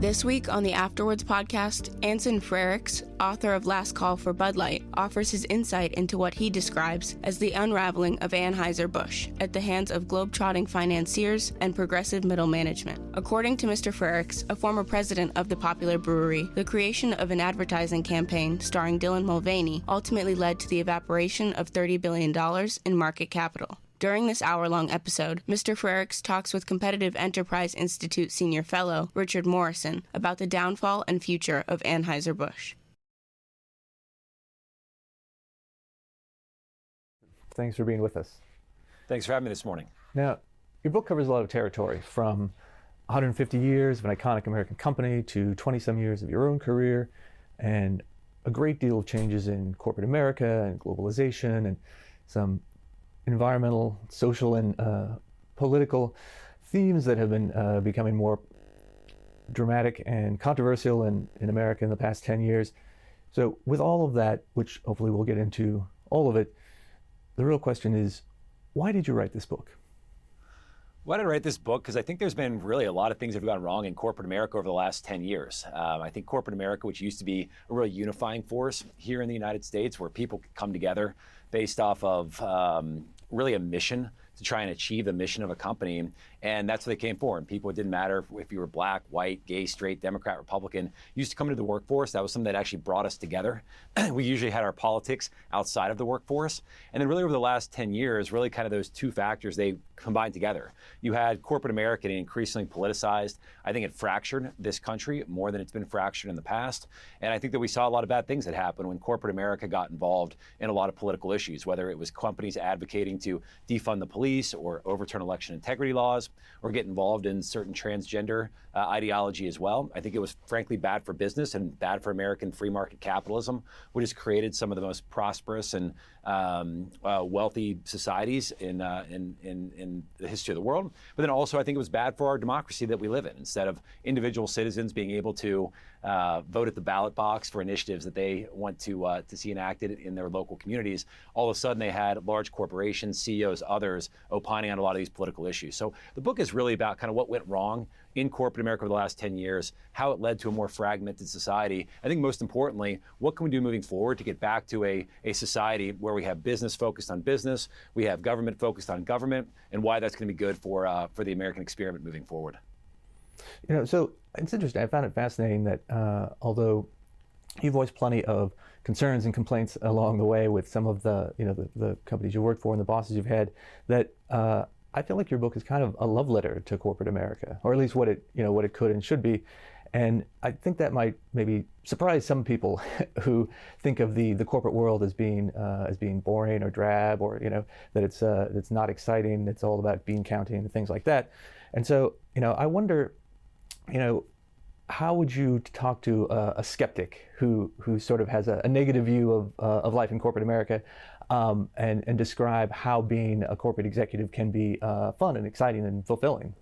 This week on the Afterwards podcast, Anson Frericks, author of Last Call for Bud Light, offers his insight into what he describes as the unraveling of Anheuser-Busch at the hands of globe-trotting financiers and progressive middle management. According to Mr. Frericks, a former president of the popular brewery, the creation of an advertising campaign starring Dylan Mulvaney ultimately led to the evaporation of $30 billion in market capital. During this hour-long episode, Mr. Frericks talks with Competitive Enterprise Institute Senior Fellow Richard Morrison about the downfall and future of Anheuser-Busch. Thanks for being with us. Thanks for having me this morning. Now, your book covers a lot of territory, from 150 years of an iconic American company to 20-some years of your own career, and a great deal of changes in corporate America and globalization and some environmental, social, and political themes that have been becoming more dramatic and controversial in America in the past 10 years. So with all of that, which hopefully we'll get into all of it, the real question is, why did you write this book? Why did I write this book? Because I think there's been really a lot of things that have gone wrong in corporate America over the last 10 years. I think corporate America, which used to be a really unifying force here in the United States, where people could come together based off of really a mission to try and achieve the mission of a company. And that's what they came for. And people, it didn't matter if you were black, white, gay, straight, Democrat, Republican, used to come into the workforce. That was something that actually brought us together. We usually had our politics outside of the workforce. And then really over the last 10 years, really kind of those two factors, they combined together. You had corporate America getting increasingly politicized. I think it fractured this country more than it's been fractured in the past. And I think that we saw a lot of bad things that happened when corporate America got involved in a lot of political issues, whether it was companies advocating to defund the police or overturn election integrity laws, or get involved in certain transgender ideology as well. I think it was frankly bad for business and bad for American free market capitalism, which has created some of the most prosperous and wealthy societies in the history of the world. But then also I think it was bad for our democracy that we live in. Instead of individual citizens being able to vote at the ballot box for initiatives that they want to see enacted in their local communities, all of a sudden they had large corporations, CEOs, others opining on a lot of these political issues. So the book is really about kind of what went wrong in corporate America over the last 10 years, how it led to a more fragmented society. I think most importantly, what can we do moving forward to get back to a society where we have business focused on business, we have government focused on government, and why that's going to be good for the American experiment moving forward. You know, so it's interesting. I found it fascinating that although you voiced plenty of concerns and complaints along the way with some of the, the companies you worked for and the bosses you've had, that I feel like your book is kind of a love letter to corporate America, or at least what it could and should be. And I think that might maybe surprise some people who think of the corporate world as being boring or drab, or that it's not exciting. It's all about bean counting and things like that. And so I wonder, how would you talk to a skeptic who sort of has a negative view of life in corporate America, and describe how being a corporate executive can be fun and exciting and fulfilling?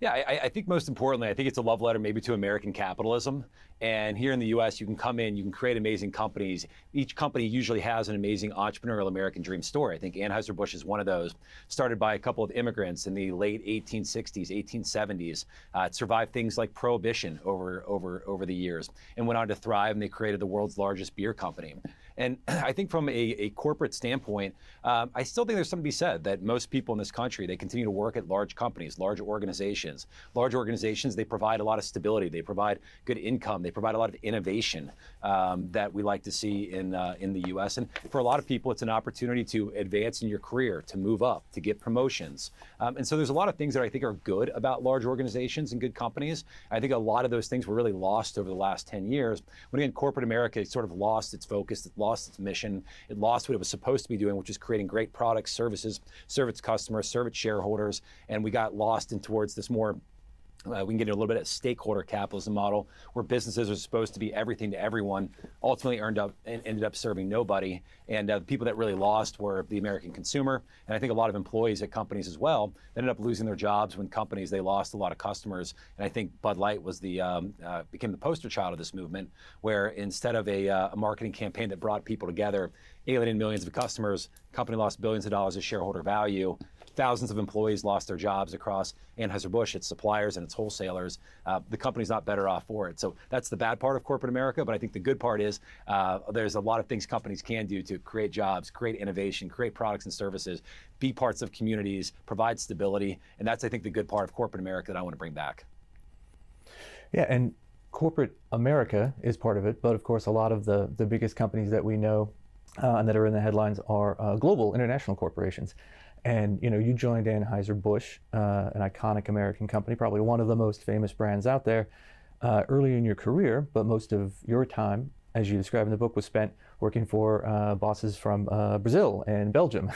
Yeah, I think most importantly, I think it's a love letter maybe to American capitalism. And here in the U.S., you can come in, you can create amazing companies. Each company usually has an amazing entrepreneurial American dream story. I think Anheuser-Busch is one of those, started by a couple of immigrants in the late 1860s, 1870s. It survived things like Prohibition over the years and went on to thrive, and they created the world's largest beer company. And I think from a corporate standpoint, I still think there's something to be said that most people in this country, they continue to work at large companies, large organizations. Large organizations, they provide a lot of stability. They provide good income. They provide a lot of innovation that we like to see in the U.S. And for a lot of people, it's an opportunity to advance in your career, to move up, to get promotions. And so there's a lot of things that I think are good about large organizations and good companies. I think a lot of those things were really lost over the last 10 years. When again, corporate America sort of lost its focus, it lost its mission, it lost what it was supposed to be doing, which is creating great products, services, serve its customers, serve its shareholders, and we got lost in towards this more we can get into a little bit of stakeholder capitalism model, where businesses are supposed to be everything to everyone, ultimately ended up serving nobody. And the people that really lost were the American consumer. And I think a lot of employees at companies as well ended up losing their jobs when companies, they lost a lot of customers. And I think Bud Light was became the poster child of this movement, where instead of a marketing campaign that brought people together, alienating millions of customers, the company lost billions of dollars of shareholder value. thousands of employees lost their jobs across Anheuser-Busch, its suppliers and its wholesalers. The company's not better off for it. So that's the bad part of corporate America. But I think the good part is there's a lot of things companies can do to create jobs, create innovation, create products and services, be parts of communities, provide stability. And that's, I think, the good part of corporate America that I want to bring back. Yeah, and corporate America is part of it. But of course, a lot of the biggest companies that we know and that are in the headlines are global international corporations. And you joined Anheuser-Busch, an iconic American company, probably one of the most famous brands out there, early in your career. But most of your time, as you describe in the book, was spent working for bosses from Brazil and Belgium,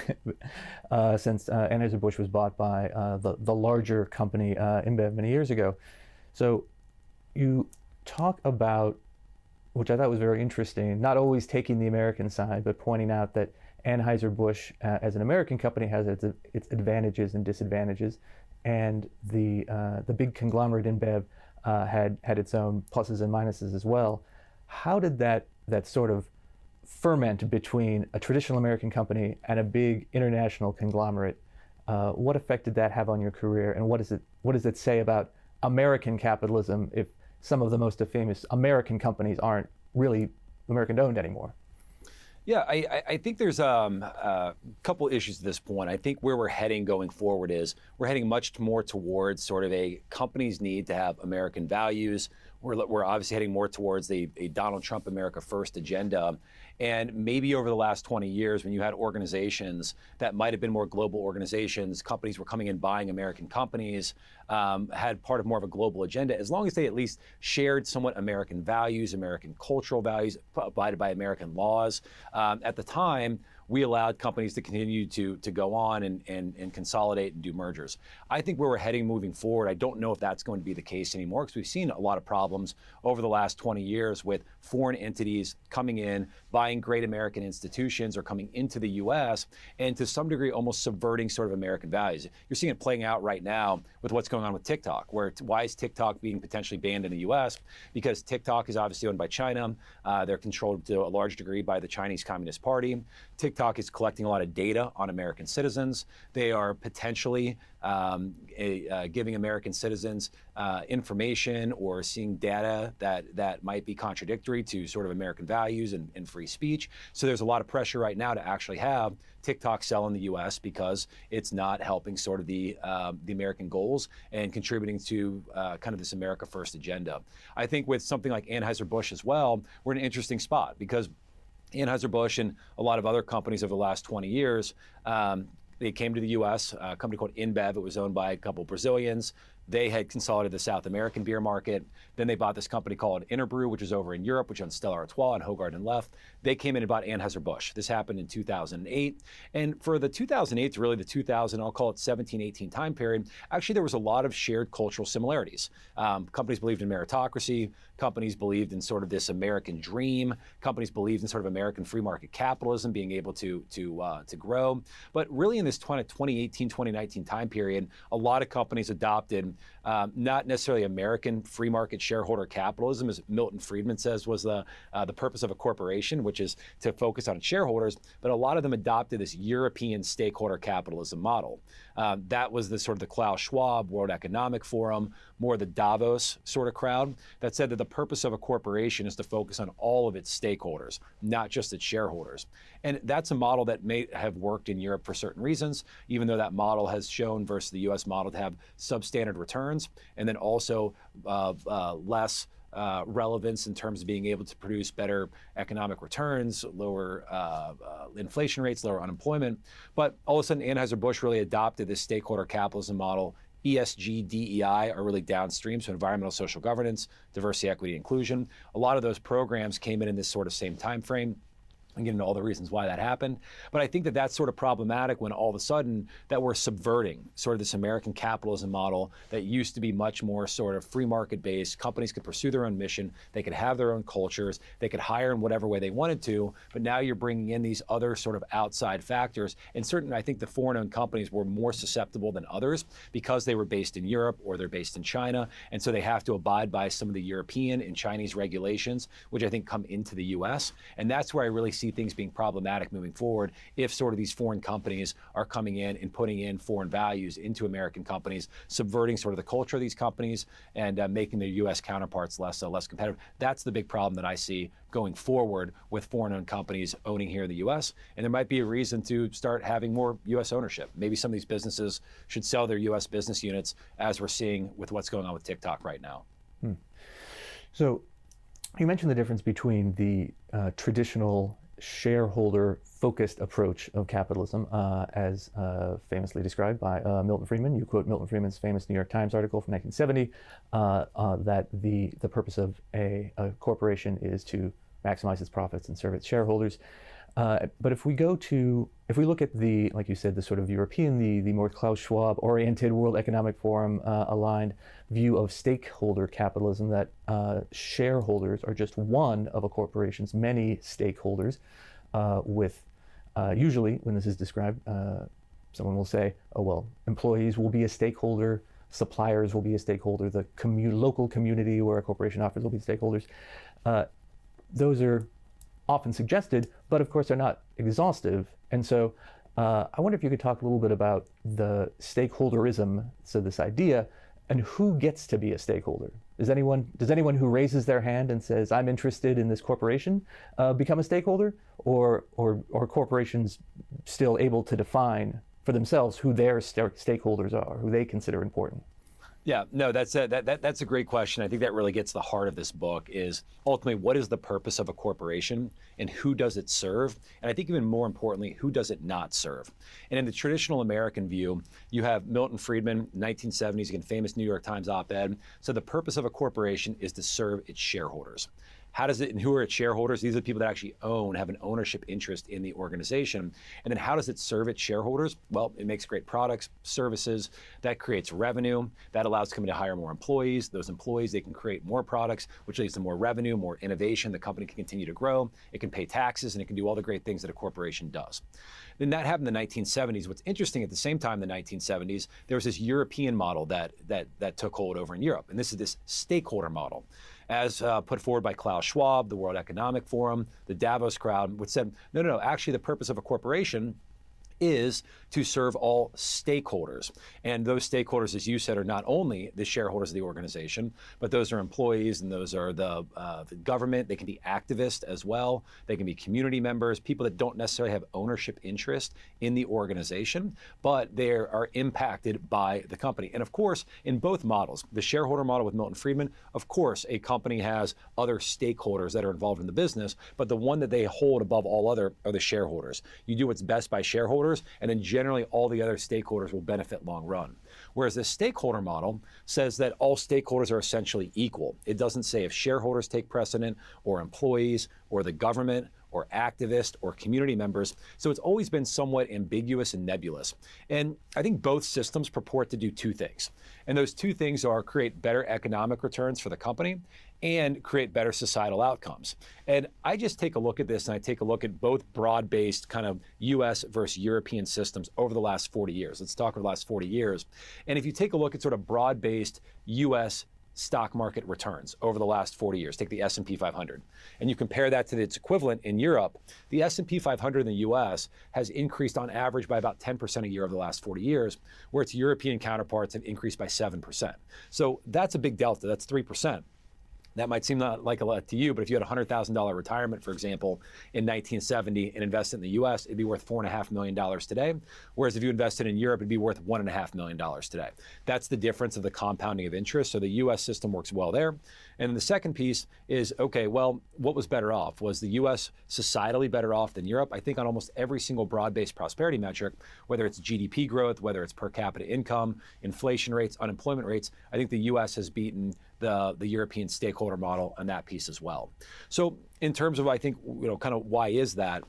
since Anheuser-Busch was bought by the larger company InBev many years ago. So you talk about, which I thought was very interesting, not always taking the American side, but pointing out that Anheuser-Busch, as an American company, has its advantages and disadvantages, and the big conglomerate InBev had its own pluses and minuses as well. How did that sort of ferment between a traditional American company and a big international conglomerate? What effect did that have on your career, and what does it say about American capitalism if some of the most famous American companies aren't really American-owned anymore? Yeah, I think there's a couple issues at this point. I think where we're heading going forward is we're heading much more towards sort of a company's need to have American values. We're obviously heading more towards a Donald Trump America First agenda. And maybe over the last 20 years, when you had organizations that might have been more global organizations, companies were coming in buying American companies, had part of more of a global agenda, as long as they at least shared somewhat American values, American cultural values, abided by American laws. At the time, we allowed companies to continue to go on and consolidate and do mergers. I think where we're heading moving forward, I don't know if that's going to be the case anymore, because we've seen a lot of problems over the last 20 years with foreign entities coming in, buying great American institutions or coming into the U.S. and to some degree almost subverting sort of American values. You're seeing it playing out right now with what's going on with TikTok, why is TikTok being potentially banned in the U.S.? Because TikTok is obviously owned by China. They're controlled to a large degree by the Chinese Communist Party. TikTok is collecting a lot of data on American citizens. They are potentially giving American citizens information or seeing data that might be contradictory to sort of American values and free speech. So there's a lot of pressure right now to actually have TikTok sell in the U.S. because it's not helping sort of the American goals and contributing to kind of this America First agenda. I think with something like Anheuser-Busch as well, we're in an interesting spot because Anheuser-Busch and a lot of other companies over the last 20 years, they came to the U.S., a company called InBev. It was owned by a couple Brazilians. They had consolidated the South American beer market. Then they bought this company called Interbrew, which is over in Europe, which owns Stella Artois and Hoegaarden and Left. They came in and bought Anheuser-Busch. This happened in 2008. And for the 2008 to really the 2000, I'll call it 17, 18 time period, actually there was a lot of shared cultural similarities. Companies believed in meritocracy. Companies believed in sort of this American dream. Companies believed in sort of American free market capitalism being able to grow. But really in this 2018, 2019 time period, a lot of companies adopted not necessarily American free market shareholder capitalism, as Milton Friedman says was the purpose of a corporation, which is to focus on its shareholders, but a lot of them adopted this European stakeholder capitalism model. That was the sort of the Klaus Schwab World Economic Forum, more the Davos sort of crowd that said that the purpose of a corporation is to focus on all of its stakeholders, not just its shareholders. And that's a model that may have worked in Europe for certain reasons, even though that model has shown versus the US model to have substandard returns, and then also less relevance in terms of being able to produce better economic returns, lower inflation rates, lower unemployment. But all of a sudden, Anheuser-Busch really adopted this stakeholder capitalism model. ESG, DEI are really downstream, so environmental, social governance, diversity, equity, inclusion. A lot of those programs came in this sort of same time frame. And get into all the reasons why that happened. But I think that that's sort of problematic when all of a sudden that we're subverting sort of this American capitalism model that used to be much more sort of free market based. Companies could pursue their own mission. They could have their own cultures. They could hire in whatever way they wanted to. But now you're bringing in these other sort of outside factors. And certainly I think the foreign-owned companies were more susceptible than others because they were based in Europe or they're based in China. And so they have to abide by some of the European and Chinese regulations, which I think come into the U.S. And that's where I really see see things being problematic moving forward if sort of these foreign companies are coming in and putting in foreign values into American companies, subverting sort of the culture of these companies and making their U.S. counterparts less competitive. That's the big problem that I see going forward with foreign-owned companies owning here in the U.S. And there might be a reason to start having more U.S. ownership. Maybe some of these businesses should sell their U.S. business units, as we're seeing with what's going on with TikTok right now. So you mentioned the difference between the traditional shareholder-focused approach of capitalism, as famously described by Milton Friedman. You quote Milton Friedman's famous New York Times article from 1970 that the purpose of a corporation is to maximize its profits and serve its shareholders. But if we look at the, like you said, the sort of European, the more Klaus Schwab-oriented World Economic Forum aligned view of stakeholder capitalism, that shareholders are just one of a corporation's many stakeholders, with usually, when this is described, someone will say, oh, well, employees will be a stakeholder, suppliers will be a stakeholder, the local community where a corporation operates will be stakeholders. Those are often suggested, but of course they're not exhaustive. And so I wonder if you could talk a little bit about the stakeholderism, so this idea, and who gets to be a stakeholder. Does anyone who raises their hand and says, I'm interested in this corporation, become a stakeholder? Or are corporations still able to define for themselves who their stakeholders are, who they consider important? Yeah, no, that's a great question. I think that really gets to the heart of this book is ultimately what is the purpose of a corporation and who does it serve? And I think even more importantly, who does it not serve? And in the traditional American view, you have Milton Friedman, 1970s, again, famous New York Times op-ed. So the purpose of a corporation is to serve its shareholders. How does it, and who are its shareholders? These are the people that actually have an ownership interest in the organization. And then how does it serve its shareholders? Well, it makes great products, services, that creates revenue, that allows the company to hire more employees. Those employees, they can create more products, which leads to more revenue, more innovation. The company can continue to grow. It can pay taxes, and it can do all the great things that a corporation does. Then that happened in the 1970s. What's interesting, at the same time in the 1970s, there was this European model that took hold over in Europe. And this is this stakeholder model, as put forward by Klaus Schwab, the World Economic Forum, the Davos crowd, which said, no, actually the purpose of a corporation is to serve all stakeholders. And those stakeholders, as you said, are not only the shareholders of the organization, but those are employees and those are the government. They can be activists as well. They can be community members, people that don't necessarily have ownership interest in the organization, but they are impacted by the company. And of course, in both models, the shareholder model with Milton Friedman, of course, a company has other stakeholders that are involved in the business, but the one that they hold above all other are the shareholders. You do what's best by shareholders, and then generally all the other stakeholders will benefit long run. Whereas the stakeholder model says that all stakeholders are essentially equal. It doesn't say if shareholders take precedent or employees or the government or activists or community members. So it's always been somewhat ambiguous and nebulous. And I think both systems purport to do two things. And those two things are create better economic returns for the company and create better societal outcomes. And I just take a look at this, and I take a look at both broad-based kind of US versus European systems over the last 40 years. Let's talk over the last 40 years. And if you take a look at sort of broad-based US stock market returns over the last 40 years, take the S&P 500, and you compare that to its equivalent in Europe, the S&P 500 in the US has increased on average by about 10% a year over the last 40 years, where its European counterparts have increased by 7%. So that's a big delta, that's 3%. That might seem not like a lot to you, but if you had a $100,000 retirement, for example, in 1970 and invested in the US, it'd be worth $4.5 million today. Whereas if you invested in Europe, it'd be worth $1.5 million today. That's the difference of the compounding of interest. So the US system works well there. And the second piece is, okay, well, what was better off? Was the US societally better off than Europe? I think on almost every single broad-based prosperity metric, whether it's GDP growth, whether it's per capita income, inflation rates, unemployment rates, I think the US has beaten the European stakeholder model on that piece as well. So in terms of, I think, kind of why is that?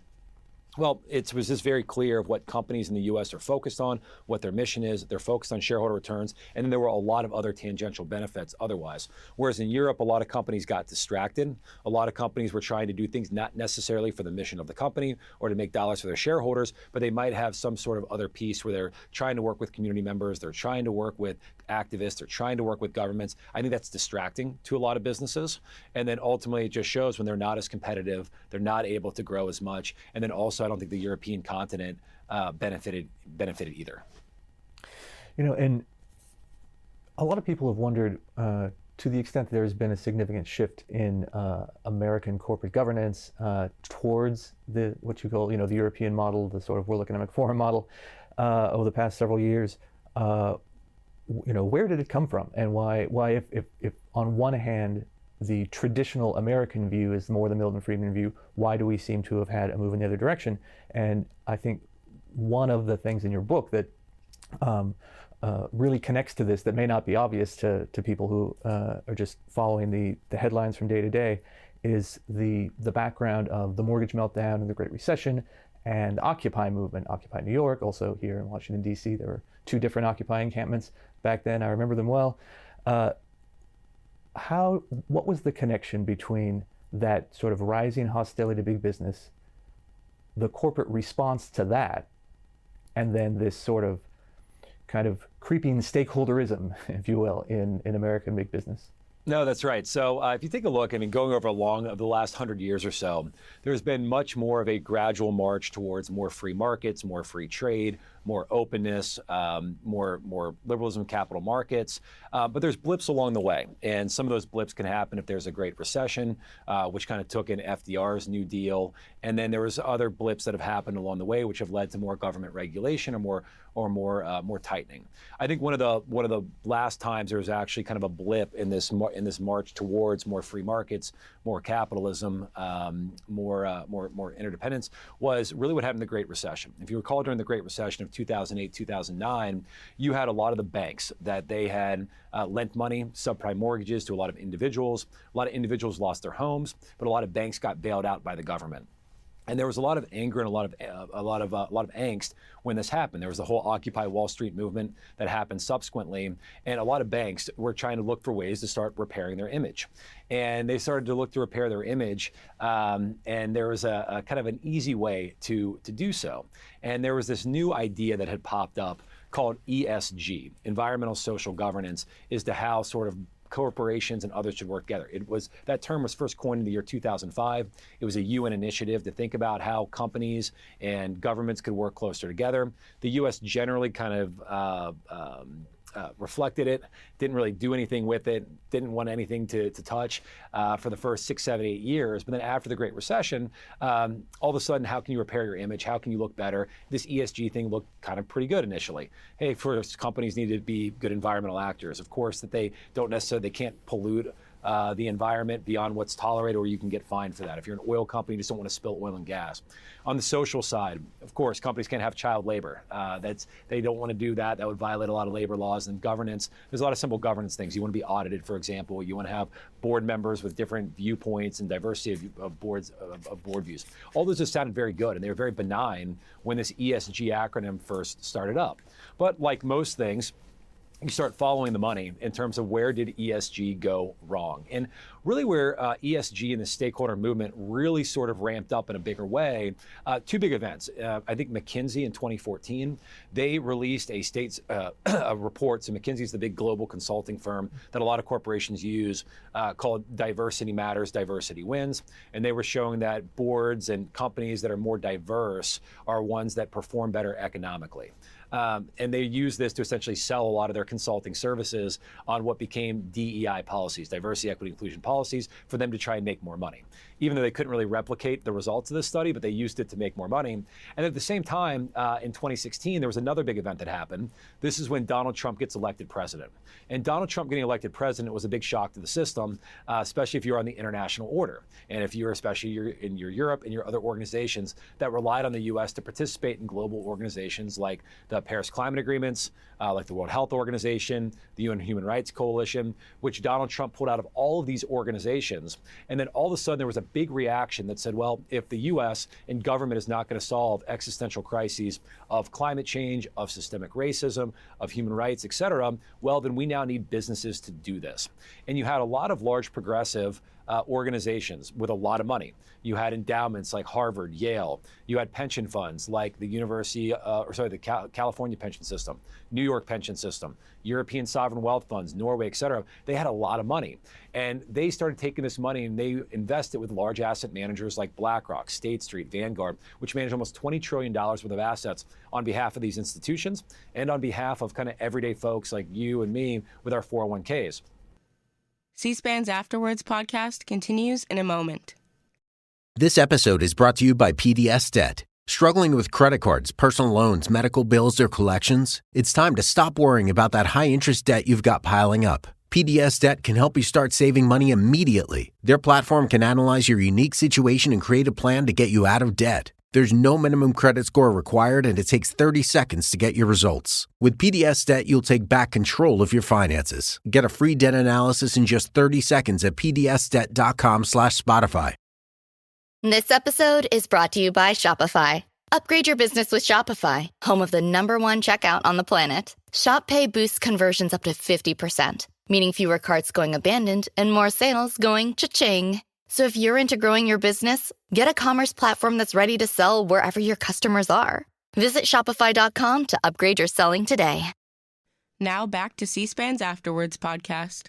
Well, it was just very clear of what companies in the U.S. are focused on, what their mission is. They're focused on shareholder returns, and then there were a lot of other tangential benefits otherwise. Whereas in Europe, a lot of companies got distracted. A lot of companies were trying to do things not necessarily for the mission of the company or to make dollars for their shareholders, but they might have some sort of other piece where they're trying to work with community members, they're trying to work with activists, they're trying to work with governments. I think that's distracting to a lot of businesses. And then ultimately it just shows when they're not as competitive, they're not able to grow as much. And then also I don't think the European continent benefited either. And a lot of people have wondered to the extent that there's been a significant shift in American corporate governance towards what you call, the European model, the sort of World Economic Forum model over the past several years. Where did it come from, and why if on one hand the traditional American view is more the Milton Friedman view, why do we seem to have had a move in the other direction? And I think one of the things in your book that really connects to this, that may not be obvious to people who are just following the headlines from day to day, is the background of the mortgage meltdown and the Great Recession and the Occupy movement. Occupy New York, also here in Washington, D.C. There were two different Occupy encampments back then. I remember them well. What was the connection between that sort of rising hostility to big business, the corporate response to that, and then this sort of kind of creeping stakeholderism, if you will, in American big business? No, that's right. So if you take a look, going over the last 100 years or so, there's been much more of a gradual march towards more free markets, more free trade, more openness, more liberalism, capital markets. But there's blips along the way. And some of those blips can happen if there's a Great Recession, which kind of took in FDR's New Deal. And then there was other blips that have happened along the way, which have led to more government regulation or more tightening. I think one of the last times there was actually kind of a blip in this march towards more free markets, more capitalism, more interdependence was really what happened in the Great Recession. If you recall, during the Great Recession of 2008, 2009, you had a lot of the banks that they had lent money, subprime mortgages to a lot of individuals. A lot of individuals lost their homes, but a lot of banks got bailed out by the government. And there was a lot of anger and a lot of angst when this happened. There was the whole Occupy Wall Street movement that happened subsequently, and a lot of banks were trying to look for ways to start repairing their image. And they started to look to repair their image, and there was a kind of an easy way to do so. And there was this new idea that had popped up called ESG, environmental social governance, is to how sort of corporations and others should work together. That term was first coined in the year 2005. It was a UN initiative to think about how companies and governments could work closer together. The U.S. generally kind of reflected it, didn't really do anything with it, didn't want anything to touch for the first 6, 7, 8 years. But then after the Great Recession, all of a sudden, how can you repair your image? How can you look better? This ESG thing looked kind of pretty good initially. Hey, first, companies need to be good environmental actors. Of course, that they can't pollute the environment beyond what's tolerated, or you can get fined for that. If you're an oil company, you just don't want to spill oil and gas. On the social side, of course, companies can't have child labor. They don't want to do that. That would violate a lot of labor laws. And governance, there's a lot of simple governance things. You want to be audited, for example. You want to have board members with different viewpoints and diversity of board views. All those just sounded very good, and they were very benign when this ESG acronym first started up. But like most things, you start following the money in terms of where did ESG go wrong. And really where ESG and the stakeholder movement really sort of ramped up in a bigger way, two big events. I think McKinsey in 2014, they released a report. So McKinsey is the big global consulting firm that a lot of corporations use called Diversity Matters, Diversity Wins. And they were showing that boards and companies that are more diverse are ones that perform better economically. And they use this to essentially sell a lot of their consulting services on what became DEI policies, diversity, equity, inclusion policies, for them to try and make more money. Even though they couldn't really replicate the results of this study, but they used it to make more money. And at the same time, in 2016, there was another big event that happened. This is when Donald Trump gets elected president. And Donald Trump getting elected president was a big shock to the system, especially if you're on the international order. And if you're in your Europe and your other organizations that relied on the U.S. to participate in global organizations like the Paris Climate Agreements, like the World Health Organization, the UN Human Rights Coalition, which Donald Trump pulled out of all of these organizations. And then all of a sudden there was a big reaction that said, well, if the US and government is not going to solve existential crises of climate change, of systemic racism, of human rights, et cetera, well, then we now need businesses to do this. And you had a lot of large progressive organizations with a lot of money. You had endowments like Harvard, Yale. You had pension funds like the California pension system, New York pension system, European sovereign wealth funds, Norway, et cetera. They had a lot of money. And they started taking this money and they invested with large asset managers like BlackRock, State Street, Vanguard, which managed almost $20 trillion worth of assets on behalf of these institutions and on behalf of kind of everyday folks like you and me with our 401ks. C-SPAN's Afterwards podcast continues in a moment. This episode is brought to you by PDS Debt. Struggling with credit cards, personal loans, medical bills, or collections? It's time to stop worrying about that high-interest debt you've got piling up. PDS Debt can help you start saving money immediately. Their platform can analyze your unique situation and create a plan to get you out of debt. There's no minimum credit score required, and it takes 30 seconds to get your results. With PDS Debt, you'll take back control of your finances. Get a free debt analysis in just 30 seconds at pdsdebt.com/Spotify. This episode is brought to you by Shopify. Upgrade your business with Shopify, home of the #1 checkout on the planet. Shop Pay boosts conversions up to 50%, meaning fewer carts going abandoned and more sales going cha-ching. So if you're into growing your business, get a commerce platform that's ready to sell wherever your customers are. Visit Shopify.com to upgrade your selling today. Now back to C-SPAN's Afterwards podcast.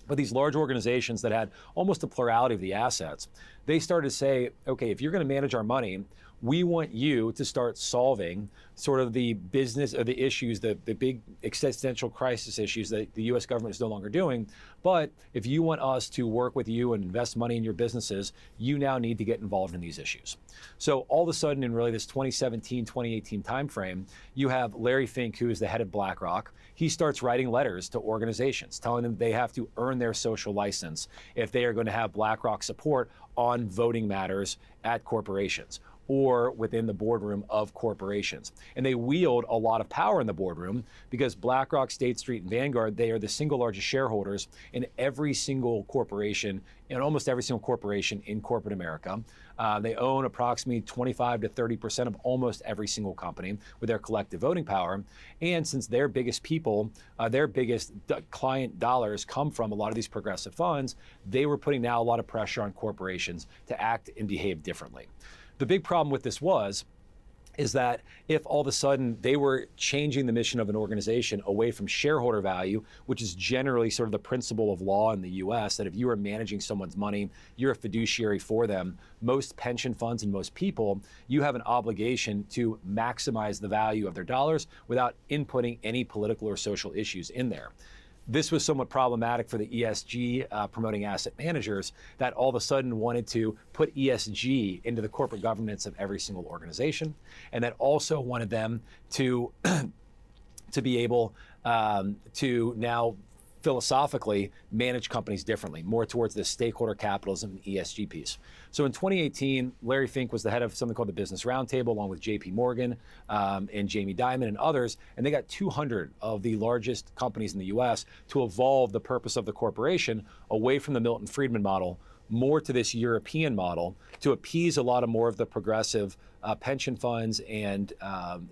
But these large organizations that had almost a plurality of the assets, they started to say, okay, if you're going to manage our money, we want you to start solving sort of the business or the issues, the big existential crisis issues that the U.S. government is no longer doing. But if you want us to work with you and invest money in your businesses, you now need to get involved in these issues. So all of a sudden, in really this 2017, 2018 timeframe, you have Larry Fink, who is the head of BlackRock. He starts writing letters to organizations telling them they have to earn their social license if they are going to have BlackRock support on voting matters at corporations or within the boardroom of corporations. And they wield a lot of power in the boardroom because BlackRock, State Street, and Vanguard, they are the single largest shareholders in every single corporation, in almost every single corporation in corporate America. They own approximately 25 to 30% of almost every single company with their collective voting power. And since their biggest people, their biggest client dollars come from a lot of these progressive funds, they were putting now a lot of pressure on corporations to act and behave differently. The big problem with this is that if all of a sudden they were changing the mission of an organization away from shareholder value, which is generally sort of the principle of law in the US, that if you are managing someone's money, you're a fiduciary for them. Most pension funds and most people, you have an obligation to maximize the value of their dollars without inputting any political or social issues in there. This was somewhat problematic for the ESG promoting asset managers that all of a sudden wanted to put ESG into the corporate governance of every single organization, and that also wanted them to be able to now philosophically manage companies differently, more towards the stakeholder capitalism and ESG piece. So in 2018, Larry Fink was the head of something called the Business Roundtable, along with JP Morgan and Jamie Dimon and others, and they got 200 of the largest companies in the US to evolve the purpose of the corporation away from the Milton Friedman model, more to this European model, to appease a lot of more of the progressive pension funds and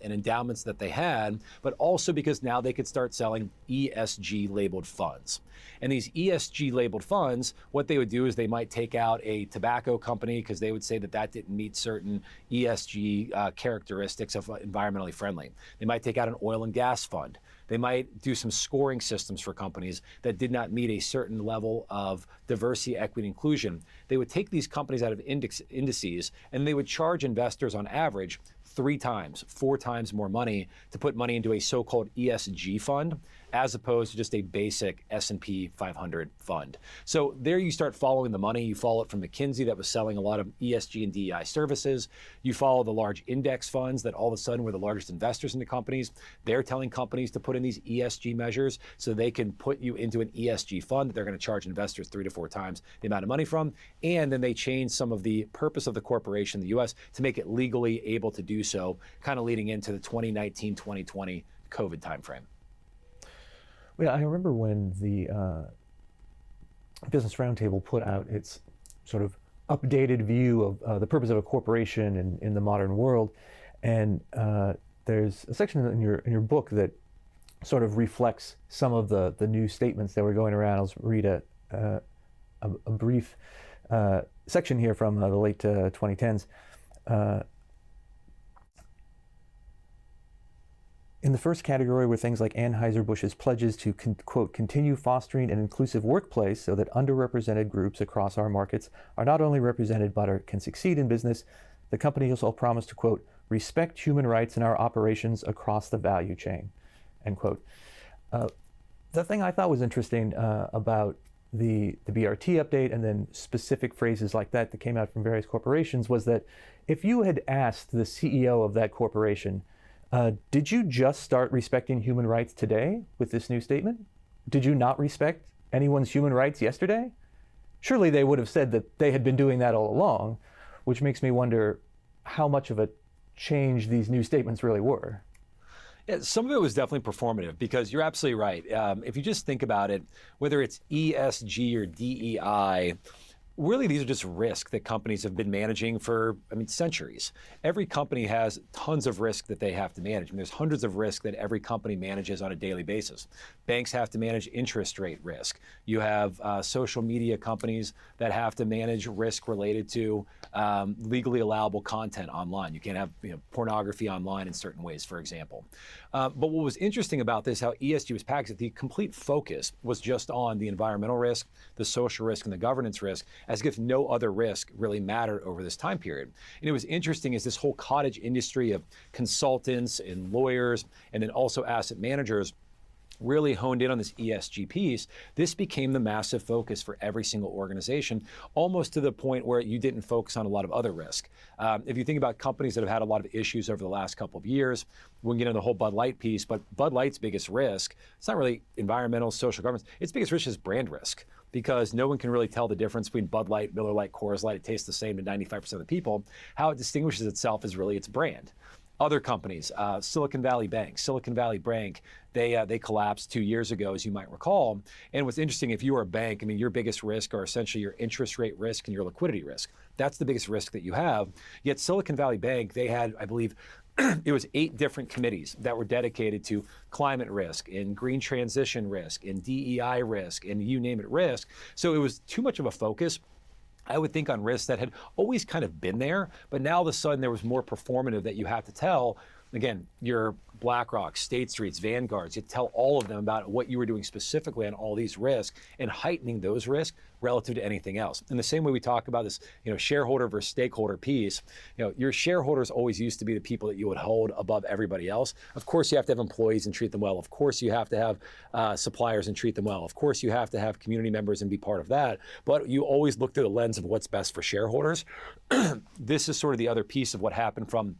endowments that they had, but also because now they could start selling ESG labeled funds. And these ESG labeled funds, what they would do is they might take out a tobacco company because they would say that that didn't meet certain ESG characteristics of environmentally friendly. They might take out an oil and gas fund. They might do some scoring systems for companies that did not meet a certain level of diversity, equity, inclusion. They would take these companies out of indices and they would charge investors on average 3 times, 4 times more money to put money into a so-called ESG fund as opposed to just a basic S&P 500 fund. So there you start following the money. You follow it from McKinsey that was selling a lot of ESG and DEI services. You follow the large index funds that all of a sudden were the largest investors in the companies. They're telling companies to put in these ESG measures so they can put you into an ESG fund that they're going to charge investors 3 to 4 times the amount of money from. And then they change some of the purpose of the corporation in the US to make it legally able to do so, kind of leading into the 2019-2020 COVID timeframe. Well, I remember when the Business Roundtable put out its sort of updated view of the purpose of a corporation in the modern world, and there's a section in your book that sort of reflects some of the new statements that were going around. I'll read a brief section here from the late 2010s. In the first category were things like Anheuser-Busch's pledges to, quote, continue fostering an inclusive workplace so that underrepresented groups across our markets are not only represented but can succeed in business. The company also promised to, quote, respect human rights in our operations across the value chain, end quote. The thing I thought was interesting about the BRT update and then specific phrases like that came out from various corporations was that if you had asked the CEO of that corporation, did you just start respecting human rights today with this new statement? Did you not respect anyone's human rights yesterday? Surely they would have said that they had been doing that all along, which makes me wonder how much of a change these new statements really were. Yeah, some of it was definitely performative because you're absolutely right. If you just think about it, whether it's ESG or DEI, really, these are just risks that companies have been managing for, centuries. Every company has tons of risk that they have to manage. There's hundreds of risks that every company manages on a daily basis. Banks have to manage interest rate risk. You have social media companies that have to manage risk related to legally allowable content online. You can't have pornography online in certain ways, for example. But what was interesting about this, how ESG was packaged, the complete focus was just on the environmental risk, the social risk, and the governance risk, as if no other risk really mattered over this time period. And it was interesting as this whole cottage industry of consultants and lawyers and then also asset managers really honed in on this ESG piece, this became the massive focus for every single organization, almost to the point where you didn't focus on a lot of other risk. If you think about companies that have had a lot of issues over the last couple of years, we can get into the whole Bud Light piece, but Bud Light's biggest risk, it's not really environmental, social governance, its biggest risk is brand risk, because no one can really tell the difference between Bud Light, Miller Lite, Coors Light. It tastes the same to 95% of the people. How it distinguishes itself is really its brand. Other companies, Silicon Valley Bank, they collapsed 2 years ago, as you might recall. And what's interesting, if you are a bank, your biggest risk are essentially your interest rate risk and your liquidity risk. That's the biggest risk that you have. Yet Silicon Valley Bank, they had, I believe, it was 8 different committees that were dedicated to climate risk and green transition risk and DEI risk and you name it risk. So it was too much of a focus, I would think, on risks that had always kind of been there, but now all of a sudden there was more performative that you have to tell. Again, your BlackRock, State Streets, Vanguards, you tell all of them about what you were doing specifically on all these risks and heightening those risks relative to anything else. In the same way we talk about this, shareholder versus stakeholder piece, your shareholders always used to be the people that you would hold above everybody else. Of course, you have to have employees and treat them well. Of course, you have to have suppliers and treat them well. Of course, you have to have community members and be part of that. But you always look through the lens of what's best for shareholders. This is sort of the other piece of what happened from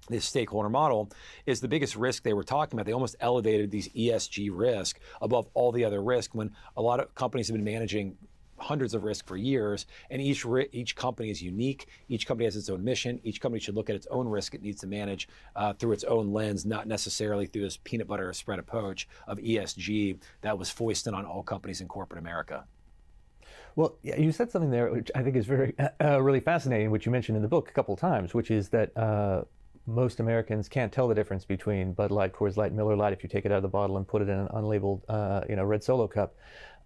this stakeholder model is the biggest risk they were talking about. They almost elevated these ESG risk above all the other risk when a lot of companies have been managing hundreds of risks for years, and each company is unique. Each company has its own mission. Each company should look at its own risk it needs to manage through its own lens, not necessarily through this peanut butter spread approach of ESG that was foisted on all companies in corporate America. Well, yeah, you said something there which I think is very really fascinating, which you mentioned in the book a couple of times, which is that most Americans can't tell the difference between Bud Light, Coors Light, Miller Lite if you take it out of the bottle and put it in an unlabeled, red Solo cup.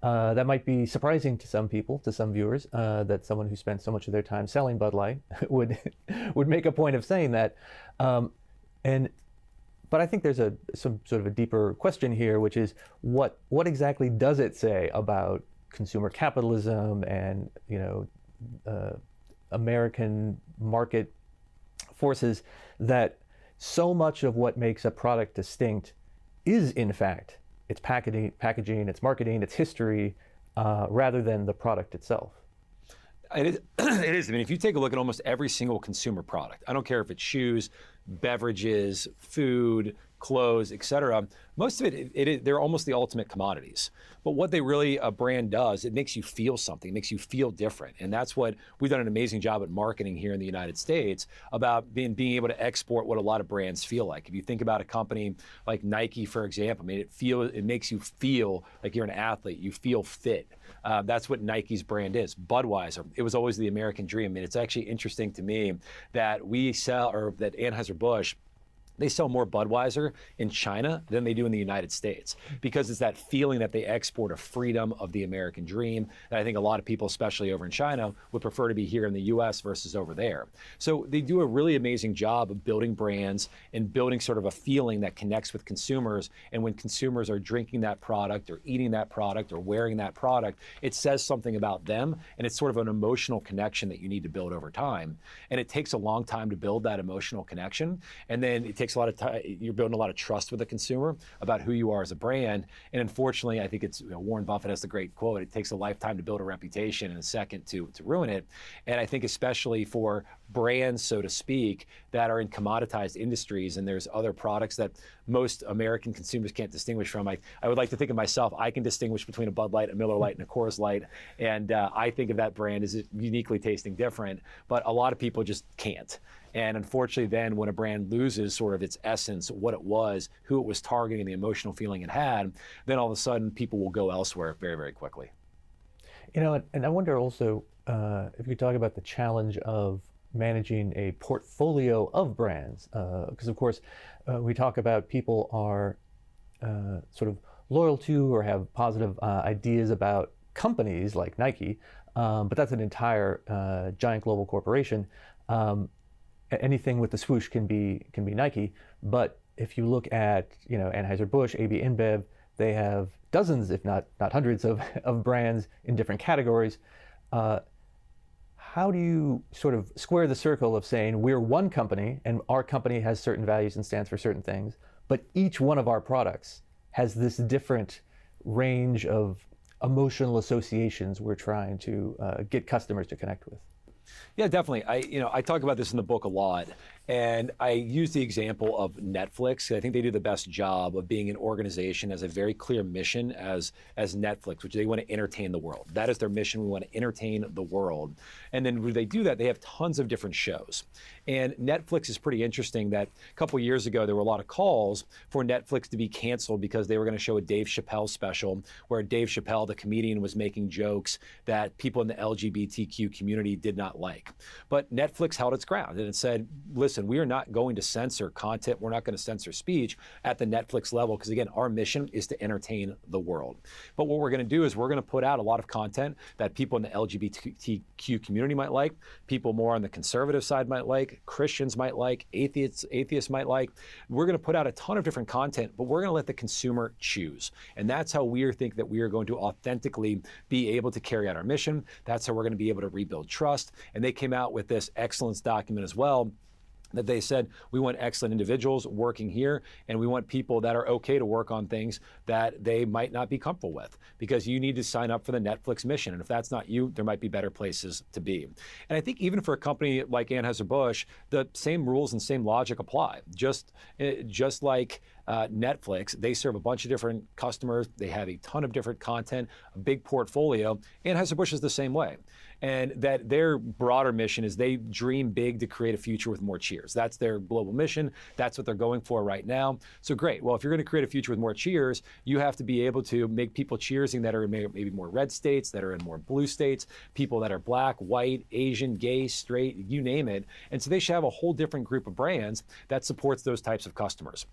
That might be surprising to some people, to some viewers, that someone who spent so much of their time selling Bud Light would make a point of saying that. But I think there's some sort of a deeper question here, which is what exactly does it say about consumer capitalism and American market forces that so much of what makes a product distinct is in fact its packaging, its marketing, its history, rather than the product itself. It is. It is. I mean, if you take a look at almost every single consumer product, I don't care if it's shoes, beverages, food, clothes, et cetera, most of they're almost the ultimate commodities. But what a brand does, it makes you feel something, it makes you feel different. And that's what we've done an amazing job at marketing here in the United States about being able to export what a lot of brands feel like. If you think about a company like Nike, for example, I mean, it makes you feel like you're an athlete, you feel fit. That's what Nike's brand is. Budweiser, it was always the American dream. I mean, it's actually interesting to me that that Anheuser-Busch, they sell more Budweiser in China than they do in the United States, because it's that feeling that they export of freedom, of the American dream, that I think a lot of people, especially over in China, would prefer to be here in the US versus over there. So they do a really amazing job of building brands and building sort of a feeling that connects with consumers. And when consumers are drinking that product or eating that product or wearing that product, it says something about them, and it's sort of an emotional connection that you need to build over time. And it takes a long time to build that emotional connection. And then it takes a lot of time. You're building a lot of trust with the consumer about who you are as a brand. And unfortunately, I think it's, Warren Buffett has the great quote, it takes a lifetime to build a reputation and a second to ruin it. And I think especially for brands, so to speak, that are in commoditized industries, and there's other products that most American consumers can't distinguish from. I would like to think of myself, I can distinguish between a Bud Light, a Miller Lite, and a Coors Light. And I think of that brand as uniquely tasting different, but a lot of people just can't. And unfortunately, then when a brand loses sort of its essence, what it was, who it was targeting, the emotional feeling it had, then all of a sudden people will go elsewhere very, very quickly. And I wonder also if you could talk about the challenge of managing a portfolio of brands, because of course we talk about people are sort of loyal to or have positive ideas about companies like Nike, but that's an entire giant global corporation. Anything with the swoosh can be Nike, but if you look at Anheuser-Busch, AB InBev, they have dozens, if not hundreds, of brands in different categories. How do you sort of square the circle of saying we're one company and our company has certain values and stands for certain things, but each one of our products has this different range of emotional associations we're trying to get customers to connect with? Yeah, definitely. I talk about this in the book a lot, and I use the example of Netflix. I think they do the best job of being an organization as a very clear mission as Netflix, which they want to entertain the world. That is their mission. We want to entertain the world. And then when they do that, they have tons of different shows. And Netflix is pretty interesting that a couple years ago, there were a lot of calls for Netflix to be canceled because they were going to show a Dave Chappelle special where Dave Chappelle, the comedian, was making jokes that people in the LGBTQ community did not like. But Netflix held its ground and it said, listen, we are not going to censor content. We're not going to censor speech at the Netflix level because, again, our mission is to entertain the world. But what we're going to do is we're going to put out a lot of content that people in the LGBTQ community might like, people more on the conservative side might like, Christians might like, atheists might like. We're going to put out a ton of different content, but we're going to let the consumer choose. And that's how we think that we are going to authentically be able to carry out our mission. That's how we're going to be able to rebuild trust. And they came out with this excellence document as well, that they said, we want excellent individuals working here, and we want people that are okay to work on things that they might not be comfortable with, because you need to sign up for the Netflix mission. And if that's not you, there might be better places to be. And I think even for a company like Anheuser-Busch, the same rules and same logic apply. Just like Netflix, they serve a bunch of different customers. They have a ton of different content, a big portfolio. Anheuser-Busch is the same way. And that their broader mission is they dream big to create a future with more cheers. That's their global mission. That's what they're going for right now. So great. Well, if you're going to create a future with more cheers, you have to be able to make people cheersing that are in maybe more red states, that are in more blue states, people that are black, white, Asian, gay, straight, you name it. And so they should have a whole different group of brands that supports those types of customers.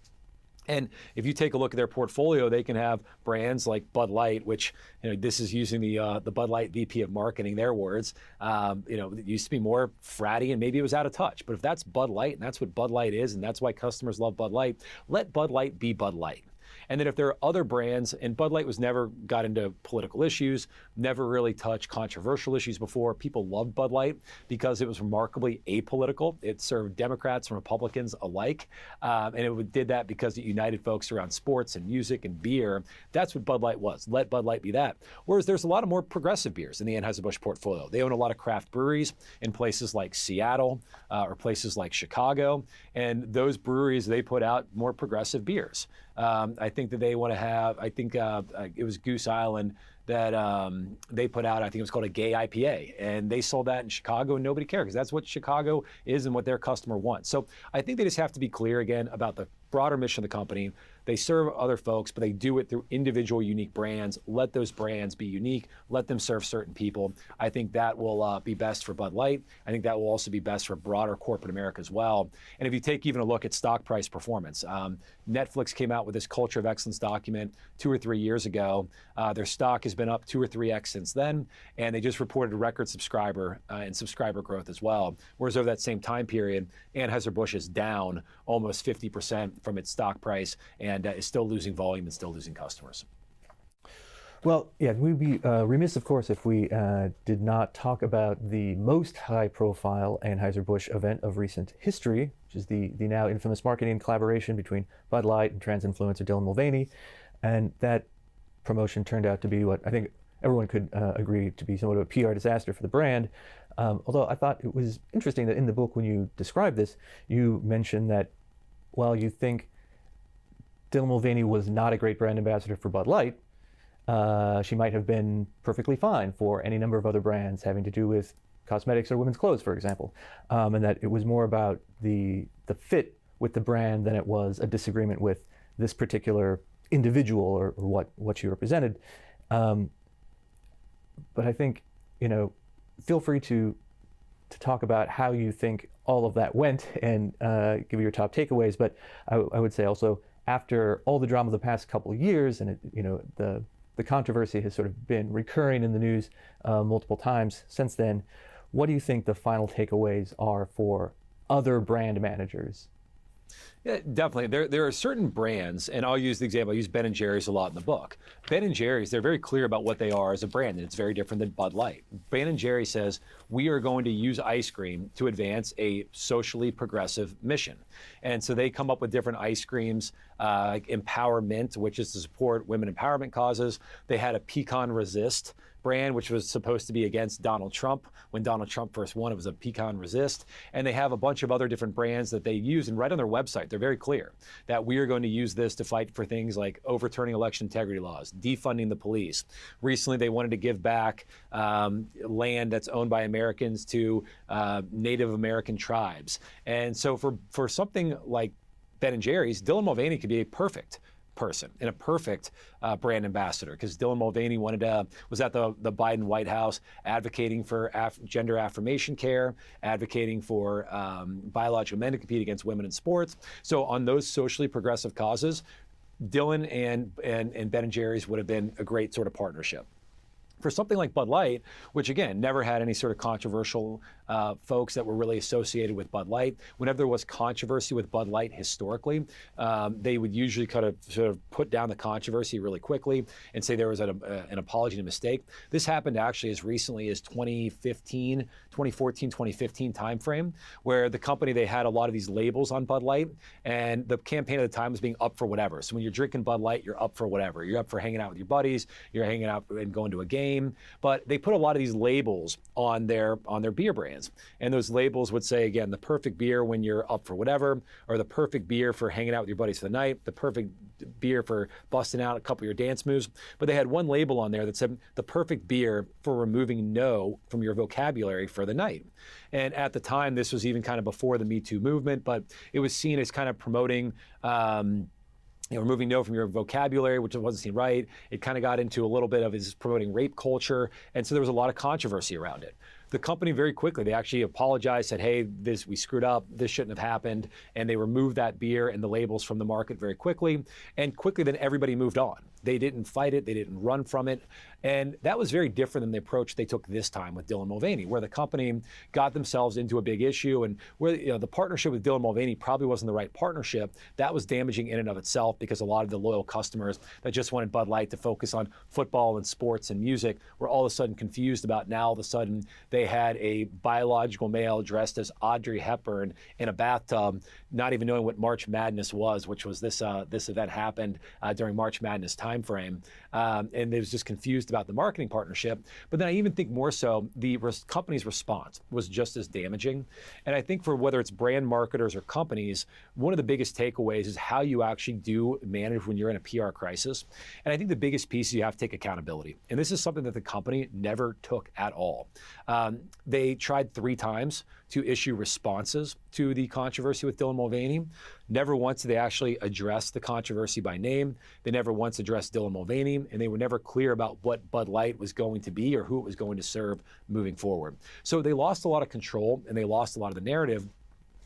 And if you take a look at their portfolio, they can have brands like Bud Light, which, this is using the Bud Light VP of marketing, their words. It used to be more fratty and maybe it was out of touch. But if that's Bud Light and that's what Bud Light is and that's why customers love Bud Light, let Bud Light be Bud Light. and that if there are other brands, and Bud Light was never got into political issues, never really touched controversial issues before. People loved Bud Light because it was remarkably apolitical. It served Democrats and Republicans alike, and it did that because it united folks around sports and music and beer. That's what Bud Light was. Let Bud Light be that. Whereas there's a lot of more progressive beers in the Anheuser-Busch portfolio. They own a lot of craft breweries in places like Seattle or places like Chicago, and those breweries, they put out more progressive beers. I think that they want to have, I think it was Goose Island that they put out, I think it was called a gay IPA, and they sold that in Chicago and nobody cared because that's what Chicago is and what their customer wants. So I think they just have to be clear again about the broader mission of the company. They serve other folks, but they do it through individual unique brands. Let those brands be unique. Let them serve certain people. I think that will be best for Bud Light. I think that will also be best for broader corporate America as well. And if you take even a look at stock price performance, Netflix came out with this Culture of Excellence document 2 or 3 years ago. Their stock has been up 2 or 3x since then, and they just reported a record subscriber and subscriber growth as well. Whereas over that same time period, Anheuser-Busch is down almost 50% from its stock price and is still losing volume and still losing customers. Well, yeah, we'd be remiss, of course, if we did not talk about the most high-profile Anheuser-Busch event of recent history, which is the now infamous marketing collaboration between Bud Light and trans-influencer Dylan Mulvaney. And that promotion turned out to be what I think everyone could agree to be somewhat of a PR disaster for the brand. Although I thought it was interesting that in the book, when you described this, you mentioned that while you think Dylan Mulvaney was not a great brand ambassador for Bud Light, she might have been perfectly fine for any number of other brands having to do with cosmetics or women's clothes, for example, and that it was more about the fit with the brand than it was a disagreement with this particular individual or what she represented. But I think, feel free to talk about how you think all of that went and give your top takeaways. But I would say also, after all the drama of the past couple of years, and the controversy has sort of been recurring in the news multiple times since then, what do you think the final takeaways are for other brand managers? Yeah, definitely. There are certain brands, and I'll use the example, I use Ben & Jerry's a lot in the book. Ben & Jerry's, they're very clear about what they are as a brand, and it's very different than Bud Light. Ben & Jerry says, we are going to use ice cream to advance a socially progressive mission. And so they come up with different ice creams, like Empower Mint, which is to support women empowerment causes. They had a Pecan Resist brand, which was supposed to be against Donald Trump. When Donald Trump first won, it was a Pecan Resist. And they have a bunch of other different brands that they use, and right on their website, they're very clear that we are going to use this to fight for things like overturning election integrity laws, defunding the police. Recently, they wanted to give back land that's owned by Americans to Native American tribes. And so for something like Ben & Jerry's, Dylan Mulvaney could be a perfect person and a perfect brand ambassador, because Dylan Mulvaney was at the Biden White House advocating for gender affirmation care, advocating for biological men to compete against women in sports. So on those socially progressive causes, Dylan and Ben & Jerry's would have been a great sort of partnership. For something like Bud Light, which again never had any sort of controversial folks that were really associated with Bud Light, whenever there was controversy with Bud Light historically, they would usually kind of sort of put down the controversy really quickly and say there was an apology and a mistake. This happened actually as recently as 2014, 2015 timeframe, where the company, they had a lot of these labels on Bud Light, and the campaign at the time was being up for whatever. So when you're drinking Bud Light, you're up for whatever. You're up for hanging out with your buddies, you're hanging out and going to a game. But they put a lot of these labels on their beer brands. And those labels would say, again, the perfect beer when you're up for whatever, or the perfect beer for hanging out with your buddies for the night, the perfect beer for busting out a couple of your dance moves. But they had one label on there that said the perfect beer for removing no from your vocabulary for the night. And at the time, this was even kind of before the Me Too movement, but it was seen as kind of promoting removing no from your vocabulary, which wasn't seen right. It kind of got into a little bit of is promoting rape culture. And so there was a lot of controversy around it. the company very quickly, they actually apologized, said, hey, we screwed up, this shouldn't have happened, and they removed that beer and the labels from the market very quickly, and quickly then everybody moved on. They didn't fight it, they didn't run from it, and that was very different than the approach they took this time with Dylan Mulvaney, where the company got themselves into a big issue, and where the partnership with Dylan Mulvaney probably wasn't the right partnership. That was damaging in and of itself, because a lot of the loyal customers that just wanted Bud Light to focus on football and sports and music were all of a sudden confused about now all of a sudden they had a biological male dressed as Audrey Hepburn in a bathtub, not even knowing what March Madness was, which was this event happened during March Madness timeframe, and they was just confused about the marketing partnership. But then I even think more so the company's response was just as damaging. And I think for whether it's brand marketers or companies, one of the biggest takeaways is how you actually do manage when you're in a PR crisis. And I think the biggest piece is you have to take accountability. And this is something that the company never took at all. They tried 3 times to issue responses to the controversy with Dylan Mulvaney. Never once did they actually address the controversy by name. They never once addressed Dylan Mulvaney, and they were never clear about what Bud Light was going to be or who it was going to serve moving forward. So they lost a lot of control, and they lost a lot of the narrative.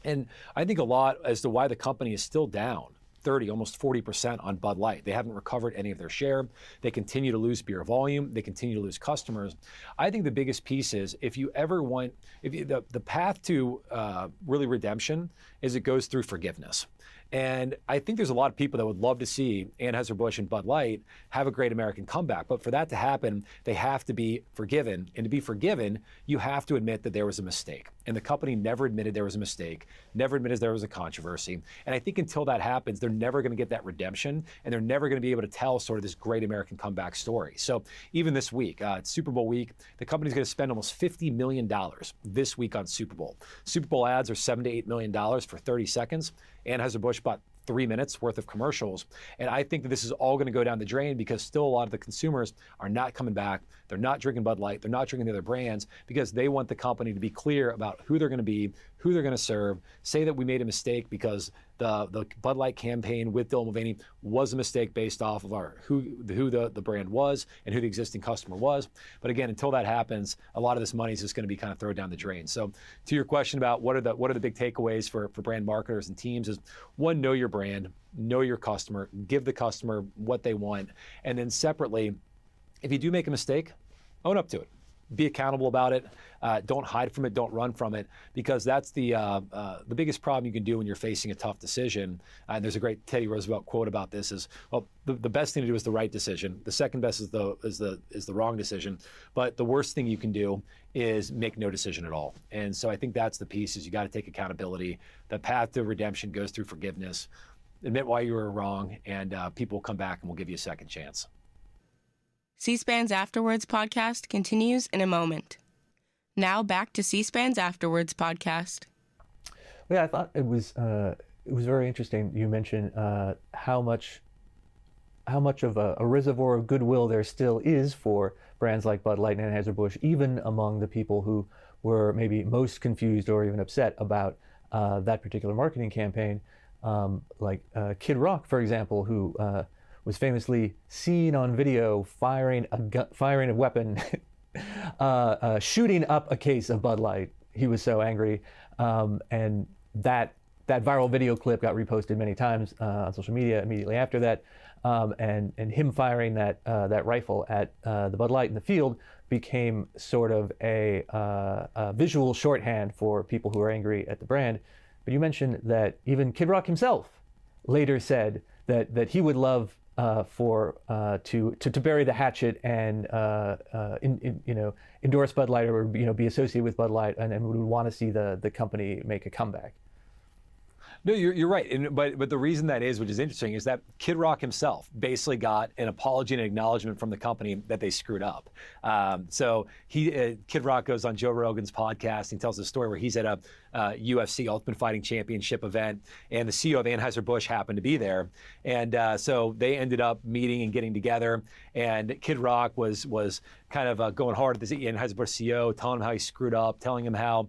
And I think a lot as to why the company is still down 30, almost 40% on Bud Light. They haven't recovered any of their share. They continue to lose beer volume. They continue to lose customers. I think the biggest piece is if you ever want, the path to really redemption is it goes through forgiveness. And I think there's a lot of people that would love to see Anheuser-Busch and Bud Light have a great American comeback. But for that to happen, they have to be forgiven. And to be forgiven, you have to admit that there was a mistake. And the company never admitted there was a mistake, never admitted there was a controversy. And I think until that happens, they're never going to get that redemption, and they're never going to be able to tell sort of this great American comeback story. So even this week, it's Super Bowl week, the company's going to spend almost $50 million this week on Super Bowl. Super Bowl ads are $7 to $8 million for 30 seconds. Anheuser-Busch bought 3 minutes worth of commercials. And I think that this is all going to go down the drain because still a lot of the consumers are not coming back. They're not drinking Bud Light. They're not drinking the other brands because they want the company to be clear about who they're going to be, who they're going to serve, say that we made a mistake because the Bud Light campaign with Dylan Mulvaney was a mistake based off of who the brand was and who the existing customer was. But again, until that happens, a lot of this money is just going to be kind of thrown down the drain. So to your question about what are the big takeaways for brand marketers and teams is, one, know your brand, know your customer, give the customer what they want, and then separately, if you do make a mistake, own up to it. Be accountable about it. Don't hide from it. Don't run from it, because that's the biggest problem you can do when you're facing a tough decision. And there's a great Teddy Roosevelt quote about this: is, well, the best thing to do is the right decision. The second best is the wrong decision. But the worst thing you can do is make no decision at all. And so I think that's the piece: is you got to take accountability. The path to redemption goes through forgiveness. Admit why you were wrong, and people will come back and will give you a second chance. C-SPAN's Afterwards podcast continues in a moment. Now back to C-SPAN's Afterwards podcast. Yeah, I thought it was very interesting. You mentioned how much of a reservoir of goodwill there still is for brands like Bud Light and Anheuser-Busch, even among the people who were maybe most confused or even upset about that particular marketing campaign, like Kid Rock, for example, who was famously seen on video firing a weapon, shooting up a case of Bud Light. He was so angry, and that viral video clip got reposted many times on social media immediately after that, and him firing that rifle at the Bud Light in the field became sort of a visual shorthand for people who are angry at the brand. But you mentioned that even Kid Rock himself later said that he would love to bury the hatchet and endorse Bud Light, or be associated with Bud Light, and would want to see the company make a comeback. No, you're right. But the reason that is, which is interesting, is that Kid Rock himself basically got an apology and acknowledgement from the company that they screwed up. So Kid Rock goes on Joe Rogan's podcast and tells a story where he's at UFC Ultimate Fighting Championship event, and the CEO of Anheuser-Busch happened to be there. And so they ended up meeting and getting together, and Kid Rock was kind of going hard at the Anheuser-Busch CEO, telling him how he screwed up, telling him how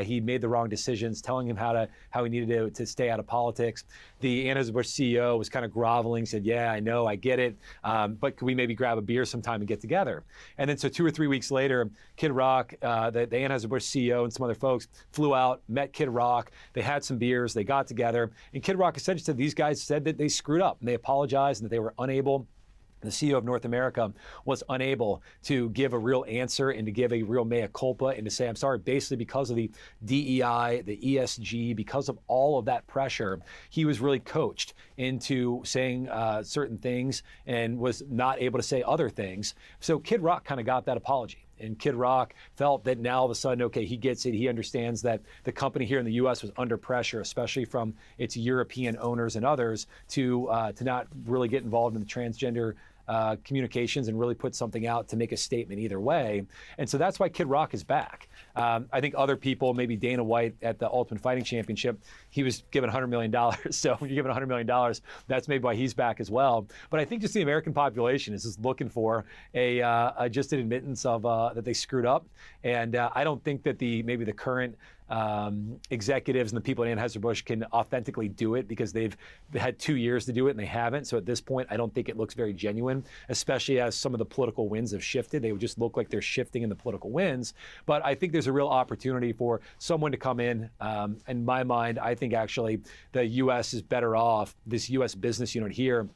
he made the wrong decisions, telling him how he needed to stay out of politics. The Anheuser-Busch CEO was kind of groveling, said, yeah, I know, I get it, but can we maybe grab a beer sometime and get together? And then so 2 or 3 weeks later, Kid Rock, the Anheuser-Busch CEO and some other folks flew out, met Kid Rock, they had some beers, they got together, and Kid Rock essentially said these guys said that they screwed up, and they apologized, and that they were unable. The CEO of North America was unable to give a real answer and to give a real mea culpa and to say, I'm sorry, basically because of the DEI, the ESG, because of all of that pressure, he was really coached into saying certain things and was not able to say other things. So Kid Rock kind of got that apology. And Kid Rock felt that now all of a sudden, okay, he gets it. He understands that the company here in the U.S. was under pressure, especially from its European owners and others, to not really get involved in the transgender communications and really put something out to make a statement either way. And so that's why Kid Rock is back. I think other people, maybe Dana White at the Ultimate Fighting Championship, he was given $100 million. So when you're given $100 million, that's maybe why he's back as well. But I think just the American population is just looking for just an admittance of that they screwed up. And I don't think that maybe the current executives and the people at Anheuser-Busch can authentically do it because they've had 2 years to do it and they haven't. So at this point, I don't think it looks very genuine, especially as some of the political winds have shifted. They would just look like they're shifting in the political winds. But I think there's a real opportunity for someone to come in. In my mind, I think actually the U.S. is better off, this U.S. business unit here,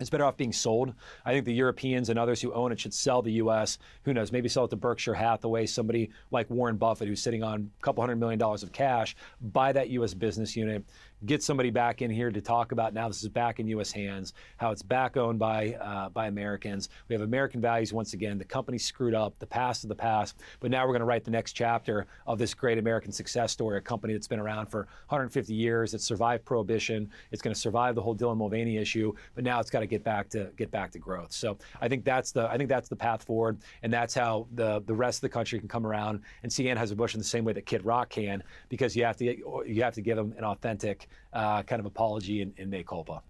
it's better off being sold. I think the Europeans and others who own it should sell the U.S. Who knows, maybe sell it to Berkshire Hathaway, somebody like Warren Buffett who's sitting on a couple $100 million of cash, buy that U.S. business unit, get somebody back in here to talk about now this is back in U.S. hands, how it's back owned by Americans. We have American values once again. The company screwed up, the past is the past, but now we're going to write the next chapter of this great American success story, a company that's been around for 150 years, it's survived prohibition, it's going to survive the whole Dylan Mulvaney issue, but now it's got to get back to growth. So I think that's the path forward, and that's how the rest of the country can come around and see Anheuser-Busch in the same way that Kid Rock can, because you have to give them an authentic kind of apology and mea culpa.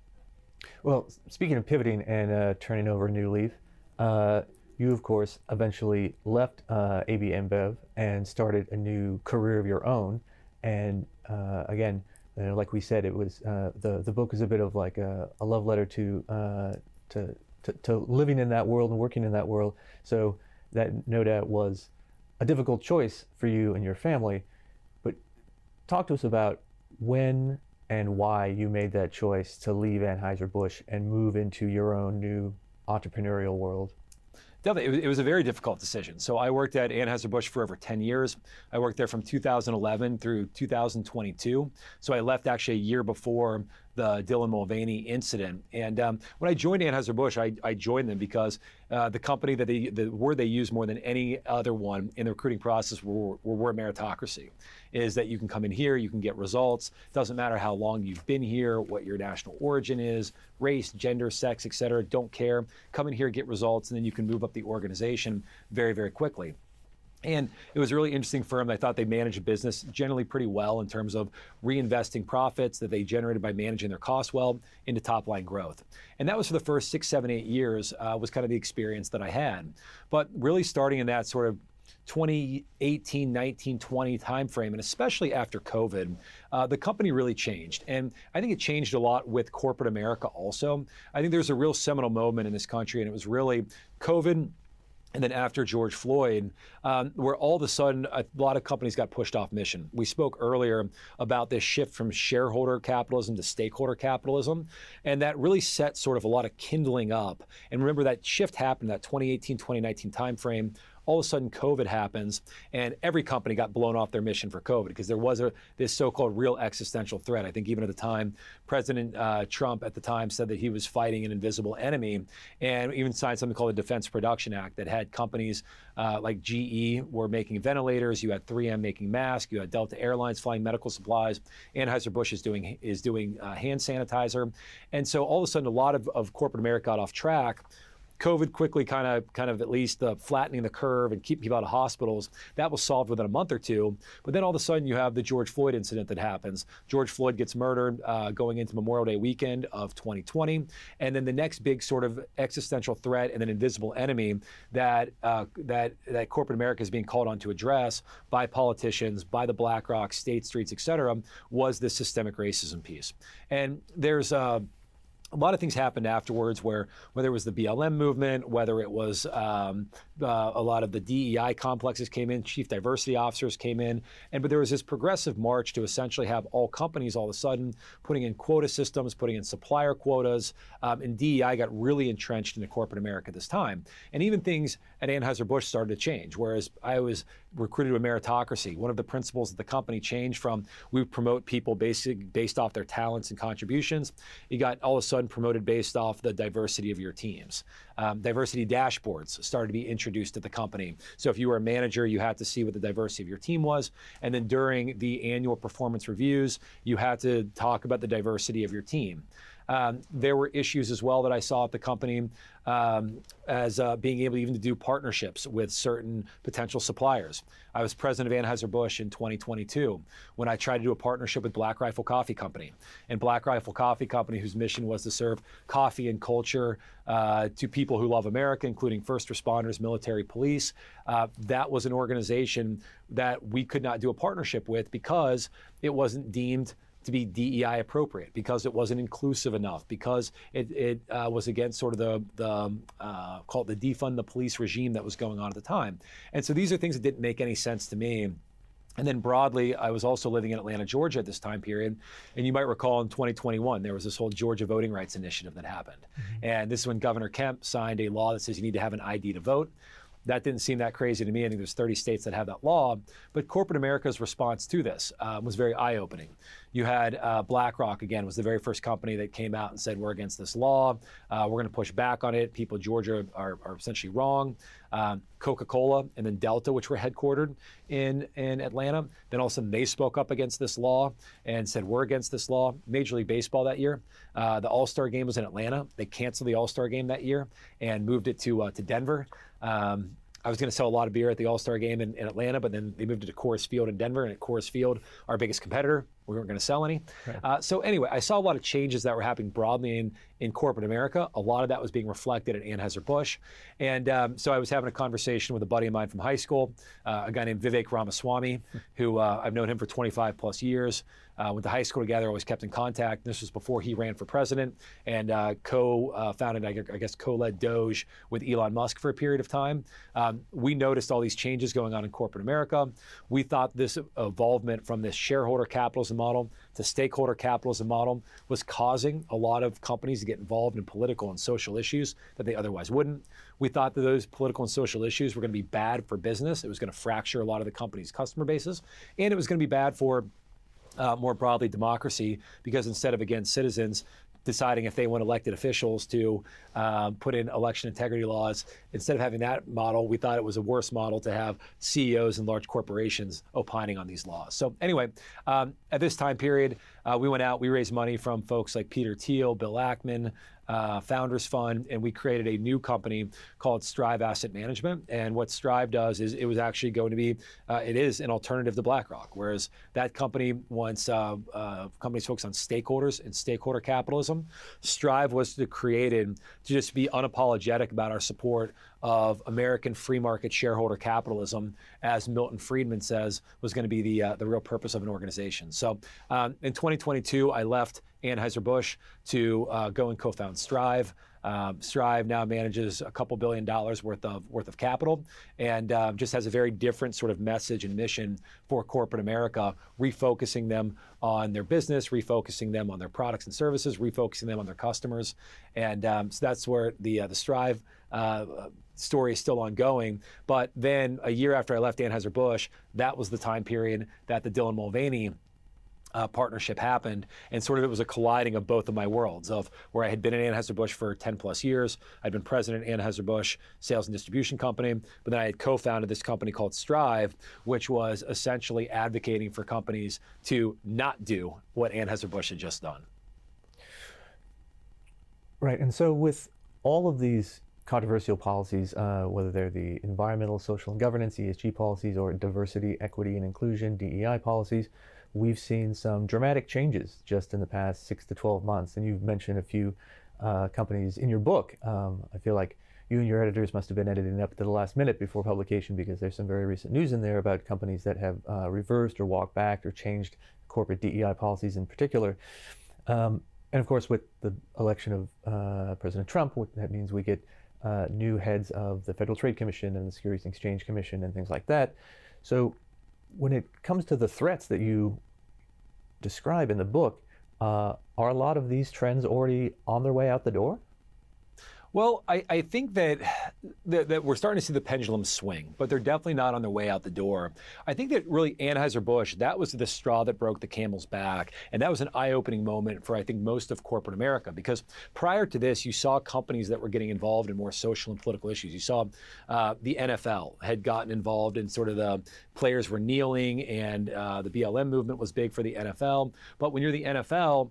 Well, speaking of pivoting and turning over a new leaf, you of course eventually left AB InBev and started a new career of your own. And again, like we said, it was the book is a bit of like a love letter to living in that world and working in that world. So that no doubt was a difficult choice for you and your family. But talk to us about when and why you made that choice to leave Anheuser-Busch and move into your own new entrepreneurial world. Definitely, it was a very difficult decision. So I worked at Anheuser-Busch for over 10 years. I worked there from 2011 through 2022. So I left actually a year before the Dylan Mulvaney incident. And when I joined Anheuser-Busch, I joined them because the company the word they use more than any other one in the recruiting process were meritocracy, is that you can come in here, you can get results. Doesn't matter how long you've been here, what your national origin is, race, gender, sex, et cetera, don't care. Come in here, get results, and then you can move up the organization very, very quickly. And it was a really interesting firm. I thought they managed a business generally pretty well in terms of reinvesting profits that they generated by managing their costs well into top line growth. And that was for the first 6, 7, 8 years was kind of the experience that I had. But really starting in that sort of 2018, 19, 20 timeframe, and especially after COVID, the company really changed. And I think it changed a lot with corporate America also. I think there's a real seminal moment in this country, and it was really COVID. And then after George Floyd, where all of a sudden a lot of companies got pushed off mission. We spoke earlier about this shift from shareholder capitalism to stakeholder capitalism, and that really set sort of a lot of kindling up. And remember that shift happened in that 2018, 2019 timeframe. All of a sudden COVID happens and every company got blown off their mission for COVID because there was this so-called real existential threat. I think even at the time, President Trump at the time said that he was fighting an invisible enemy and even signed something called the Defense Production Act that had companies like GE were making ventilators, you had 3M making masks, you had Delta Airlines flying medical supplies, Anheuser-Busch is doing hand sanitizer. And so all of a sudden a lot of corporate America got off track. COVID quickly kind of at least flattening the curve and keep people out of hospitals. That was solved within a month or two. But then all of a sudden you have the George Floyd incident that happens. George Floyd gets murdered going into Memorial Day weekend of 2020. And then the next big sort of existential threat and an invisible enemy that corporate America is being called on to address by politicians, by the BlackRock, State Streets, et cetera, was this systemic racism piece. And there's a lot of things happened afterwards whether it was the BLM movement, whether it was a lot of the DEI complexes came in, chief diversity officers came in, but there was this progressive march to essentially have all companies all of a sudden putting in quota systems, putting in supplier quotas, and DEI got really entrenched into corporate America this time. And even things at Anheuser-Busch started to change, whereas I was recruited to a meritocracy. One of the principles of the company changed from we promote people based off their talents and contributions. You got all of a sudden promoted based off the diversity of your teams. Diversity dashboards started to be introduced at the company. So if you were a manager, you had to see what the diversity of your team was. And then during the annual performance reviews, you had to talk about the diversity of your team. There were issues as well that I saw at the company as being able even to do partnerships with certain potential suppliers. I was president of Anheuser-Busch in 2022 when I tried to do a partnership with Black Rifle Coffee Company. And Black Rifle Coffee Company, whose mission was to serve coffee and culture to people who love America, including first responders, military, police, that was an organization that we could not do a partnership with because it wasn't deemed to be DEI appropriate, because it wasn't inclusive enough, because it was against sort of the call it the defund the police regime that was going on at the time. And so these are things that didn't make any sense to me. And then broadly, I was also living in Atlanta, Georgia at this time period. And you might recall in 2021, there was this whole Georgia voting rights initiative that happened. Mm-hmm. And this is when Governor Kemp signed a law that says you need to have an ID to vote. That didn't seem that crazy to me. I think there's 30 states that have that law. But corporate America's response to this was very eye-opening. You had BlackRock, again, was the very first company that came out and said, we're against this law. We're going to push back on it. People in Georgia are essentially wrong. Coca-Cola and then Delta, which were headquartered in Atlanta. Then all of a sudden they spoke up against this law and said, we're against this law. Major League Baseball that year, the All-Star game was in Atlanta. They canceled the All-Star game that year and moved it to Denver. I was going to sell a lot of beer at the All-Star game in Atlanta, but then they moved it to Coors Field in Denver, and at Coors Field, our biggest competitor, we weren't going to sell any. Right. So anyway, I saw a lot of changes that were happening broadly in corporate America. A lot of that was being reflected at Anheuser-Busch. And so I was having a conversation with a buddy of mine from high school, a guy named Vivek Ramaswamy, who I've known him for 25 plus years. Went to high school together, always kept in contact. This was before he ran for president and co-founded, I guess, co-led Doge with Elon Musk for a period of time. We noticed all these changes going on in corporate America. We thought this evolvement from this shareholder capitalism model to stakeholder capitalism model was causing a lot of companies to get involved in political and social issues that they otherwise wouldn't. We thought that those political and social issues were going to be bad for business. It was going to fracture a lot of the company's customer bases, and it was going to be bad for more broadly democracy, because instead of, again, citizens deciding if they want elected officials to put in election integrity laws, instead of having that model, we thought it was a worse model to have CEOs and large corporations opining on these laws. So anyway, at this time period, we went out, we raised money from folks like Peter Thiel, Bill Ackman, Founders Fund, and we created a new company called Strive Asset Management. And what Strive does is it was actually going to be, it is an alternative to BlackRock, whereas that company wants companies focused on stakeholders and stakeholder capitalism. Strive was created to just be unapologetic about our support of American free market shareholder capitalism, as Milton Friedman says, was going to be the real purpose of an organization. So in 2022, I left Anheuser-Busch to go and co-found Strive. Strive now manages a couple $2 billion worth of capital, and just has a very different sort of message and mission for corporate America, refocusing them on their business, refocusing them on their products and services, refocusing them on their customers, and so that's where the Strive story is still ongoing. But then a year after I left Anheuser-Busch, that was the time period that the Dylan Mulvaney partnership happened, and sort of it was a colliding of both of my worlds, of where I had been at Anheuser-Busch for 10 plus years. I'd been president at Anheuser-Busch sales and distribution company, but then I had co-founded this company called Strive, which was essentially advocating for companies to not do what Anheuser-Busch had just done. Right, and so with all of these controversial policies, whether they're the environmental, social, and governance, ESG policies, or diversity, equity, and inclusion, DEI policies, we've seen some dramatic changes just in the past 6 to 12 months. And you've mentioned a few companies in your book. I feel like you and your editors must have been editing up to the last minute before publication, because there's some very recent news in there about companies that have reversed or walked back or changed corporate DEI policies in particular. And of course, with the election of President Trump, that means we get new heads of the Federal Trade Commission and the Securities and Exchange Commission and things like that. So when it comes to the threats that you describe in the book, are a lot of these trends already on their way out the door? Well, I think that we're starting to see the pendulum swing, but they're definitely not on their way out the door. I think that really Anheuser-Busch, that was the straw that broke the camel's back. And that was an eye-opening moment for, I think, most of corporate America. Because prior to this, you saw companies that were getting involved in more social and political issues. You saw the NFL had gotten involved in sort of the players were kneeling, and the BLM movement was big for the NFL. But when you're the NFL,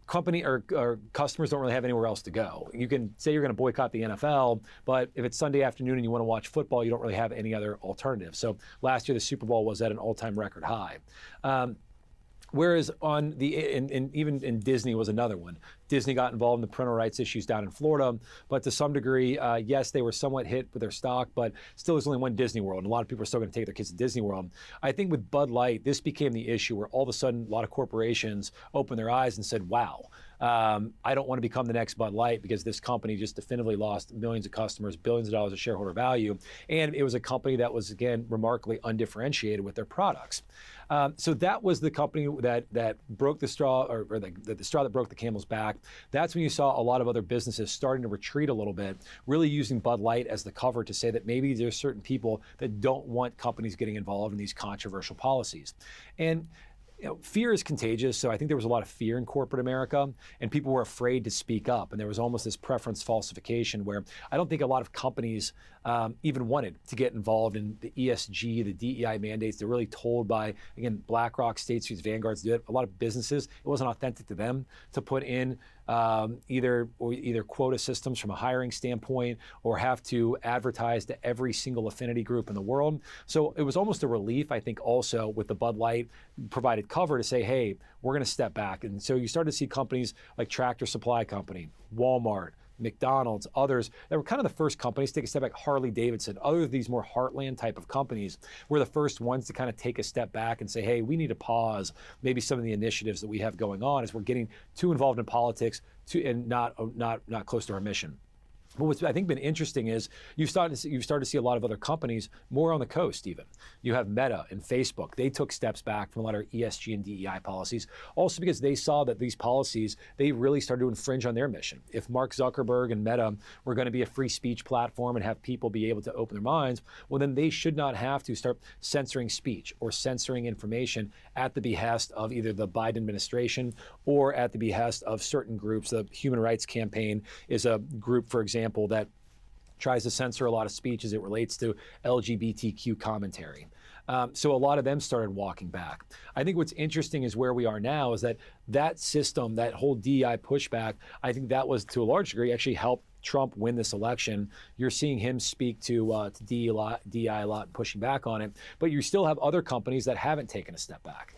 company or customers don't really have anywhere else to go. You can say you're going to boycott the NFL, but if it's Sunday afternoon and you want to watch football, you don't really have any other alternative. So last year, the Super Bowl was at an all-time record high. Whereas on even in Disney was another one. Disney got involved in the parental rights issues down in Florida, but to some degree, yes, they were somewhat hit with their stock, but still there's only one Disney World, and a lot of people are still going to take their kids to Disney World. I think with Bud Light, this became the issue where all of a sudden a lot of corporations opened their eyes and said, wow, I don't want to become the next Bud Light because this company just definitively lost millions of customers, billions of dollars of shareholder value, and it was a company that was, again, remarkably undifferentiated with their products. So that was the company that broke the straw, or the straw that broke the camel's back. That's when you saw a lot of other businesses starting to retreat a little bit, really using Bud Light as the cover to say that maybe there's certain people that don't want companies getting involved in these controversial policies. And fear is contagious, so I think there was a lot of fear in corporate America, and people were afraid to speak up, and there was almost this preference falsification where I don't think a lot of companies even wanted to get involved in the ESG, the DEI mandates. They're really told by, again, BlackRock, State Street, Vanguard's do it. A lot of businesses, it wasn't authentic to them to put in either quota systems from a hiring standpoint or have to advertise to every single affinity group in the world. So it was almost a relief, I think, also with the Bud Light provided cover to say, hey, we're going to step back. And so you started to see companies like Tractor Supply Company, Walmart, McDonald's, others that were kind of the first companies to take a step back. Harley Davidson, other of these more heartland type of companies were the first ones to kind of take a step back and say, hey, we need to pause maybe some of the initiatives that we have going on as we're getting too involved in politics and not close to our mission. But what's I think been interesting is you've started to see a lot of other companies more on the coast even. You have Meta and Facebook. They took steps back from a lot of ESG and DEI policies, also because they saw that these policies, they really started to infringe on their mission. If Mark Zuckerberg and Meta were going to be a free speech platform and have people be able to open their minds, well, then they should not have to start censoring speech or censoring information at the behest of either the Biden administration or at the behest of certain groups. The Human Rights Campaign is a group, for example, that tries to censor a lot of speech as it relates to LGBTQ commentary. So a lot of them started walking back. I think what's interesting is where we are now is that system, that whole DEI pushback, I think that was to a large degree actually helped Trump win this election. You're seeing him speak to DEI a lot and pushing back on it, but you still have other companies that haven't taken a step back.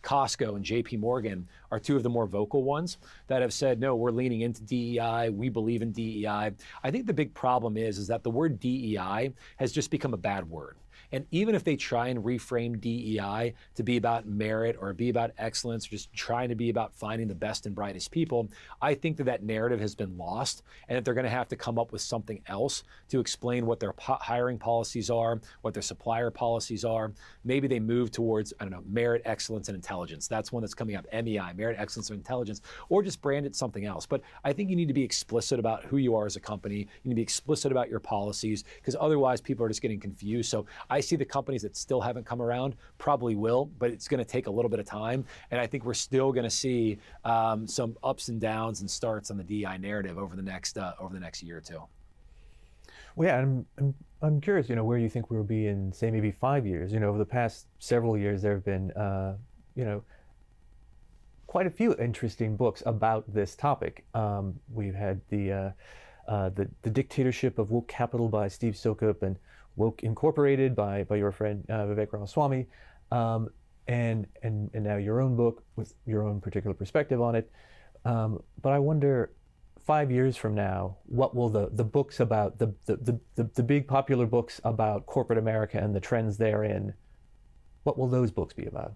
Costco and JP Morgan are two of the more vocal ones that have said, no, we're leaning into DEI, we believe in DEI. I think the big problem is that the word DEI has just become a bad word. And even if they try and reframe DEI to be about merit or be about excellence, or just trying to be about finding the best and brightest people, I think that narrative has been lost, and that they're going to have to come up with something else to explain what their hiring policies are, what their supplier policies are. Maybe they move towards, I don't know, merit, excellence, and intelligence. That's one that's coming up, MEI, merit, excellence, and intelligence, or just brand it something else. But I think you need to be explicit about who you are as a company. You need to be explicit about your policies, because otherwise people are just getting confused. So I see the companies that still haven't come around probably will, but it's going to take a little bit of time. And I think we're still going to see some ups and downs and starts on the DEI narrative over the next year or two. Well, yeah, I'm curious, where you think we'll be in, say, maybe 5 years. Over the past several years, there have been, quite a few interesting books about this topic. We've had the the Dictatorship of Woke Capital by Steve Sokop and Woke Incorporated by your friend Vivek Ramaswamy, and now your own book with your own particular perspective on it. But I wonder, 5 years from now, what will the books about the big popular books about corporate America and the trends therein, what will those books be about?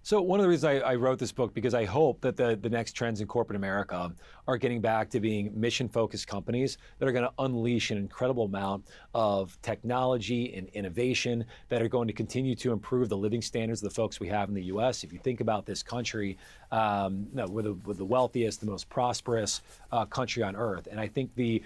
So one of the reasons I wrote this book, because I hope that the next trends in corporate America are getting back to being mission-focused companies that are going to unleash an incredible amount of technology and innovation that are going to continue to improve the living standards of the folks we have in the U.S. If you think about this country, we're the wealthiest, the most prosperous country on earth. And I think we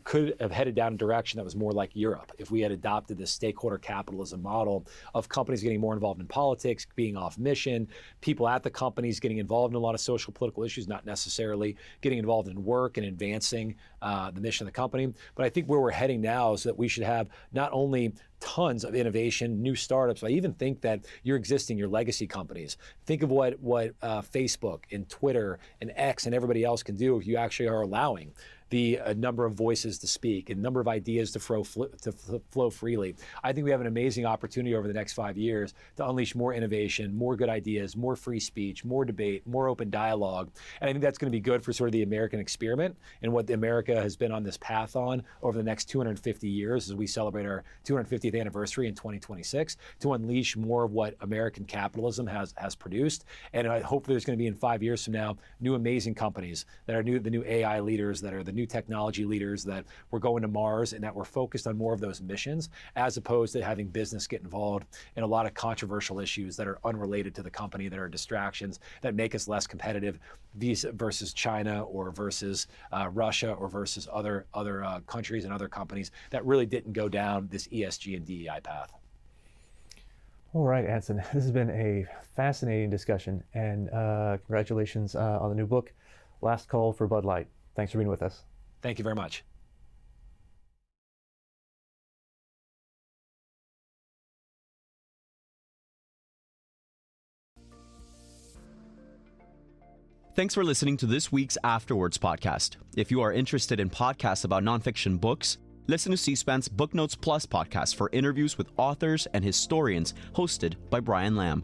could have headed down a direction that was more like Europe if we had adopted this stakeholder capitalism model of companies getting more involved in politics, being off mission, people at the companies getting involved in a lot of social political issues, not necessarily getting involved in work and advancing the mission of the company. But I think where we're heading now is that we should have not only tons of innovation, new startups, but I even think that your legacy companies. Think of what Facebook and Twitter and X and everybody else can do if you actually are allowing the number of voices to speak and number of ideas to flow freely. I think we have an amazing opportunity over the next 5 years to unleash more innovation, more good ideas, more free speech, more debate, more open dialogue. And I think that's going to be good for sort of the American experiment and what America has been on this path on over the next 250 years as we celebrate our 250th anniversary in 2026, to unleash more of what American capitalism has produced. And I hope there's going to be, in 5 years from now, new amazing companies that are the new AI leaders, that are the new technology leaders, that we're going to Mars, and that we're focused on more of those missions, as opposed to having business get involved in a lot of controversial issues that are unrelated to the company, that are distractions, that make us less competitive versus China or versus Russia or versus other countries and other companies that really didn't go down this ESG and DEI path. All right, Anson, this has been a fascinating discussion, and congratulations on the new book, Last Call for Bud Light. Thanks for being with us. Thank you very much. Thanks for listening to this week's Afterwards podcast. If you are interested in podcasts about nonfiction books, listen to C-SPAN's Book Notes Plus podcast for interviews with authors and historians hosted by Brian Lamb.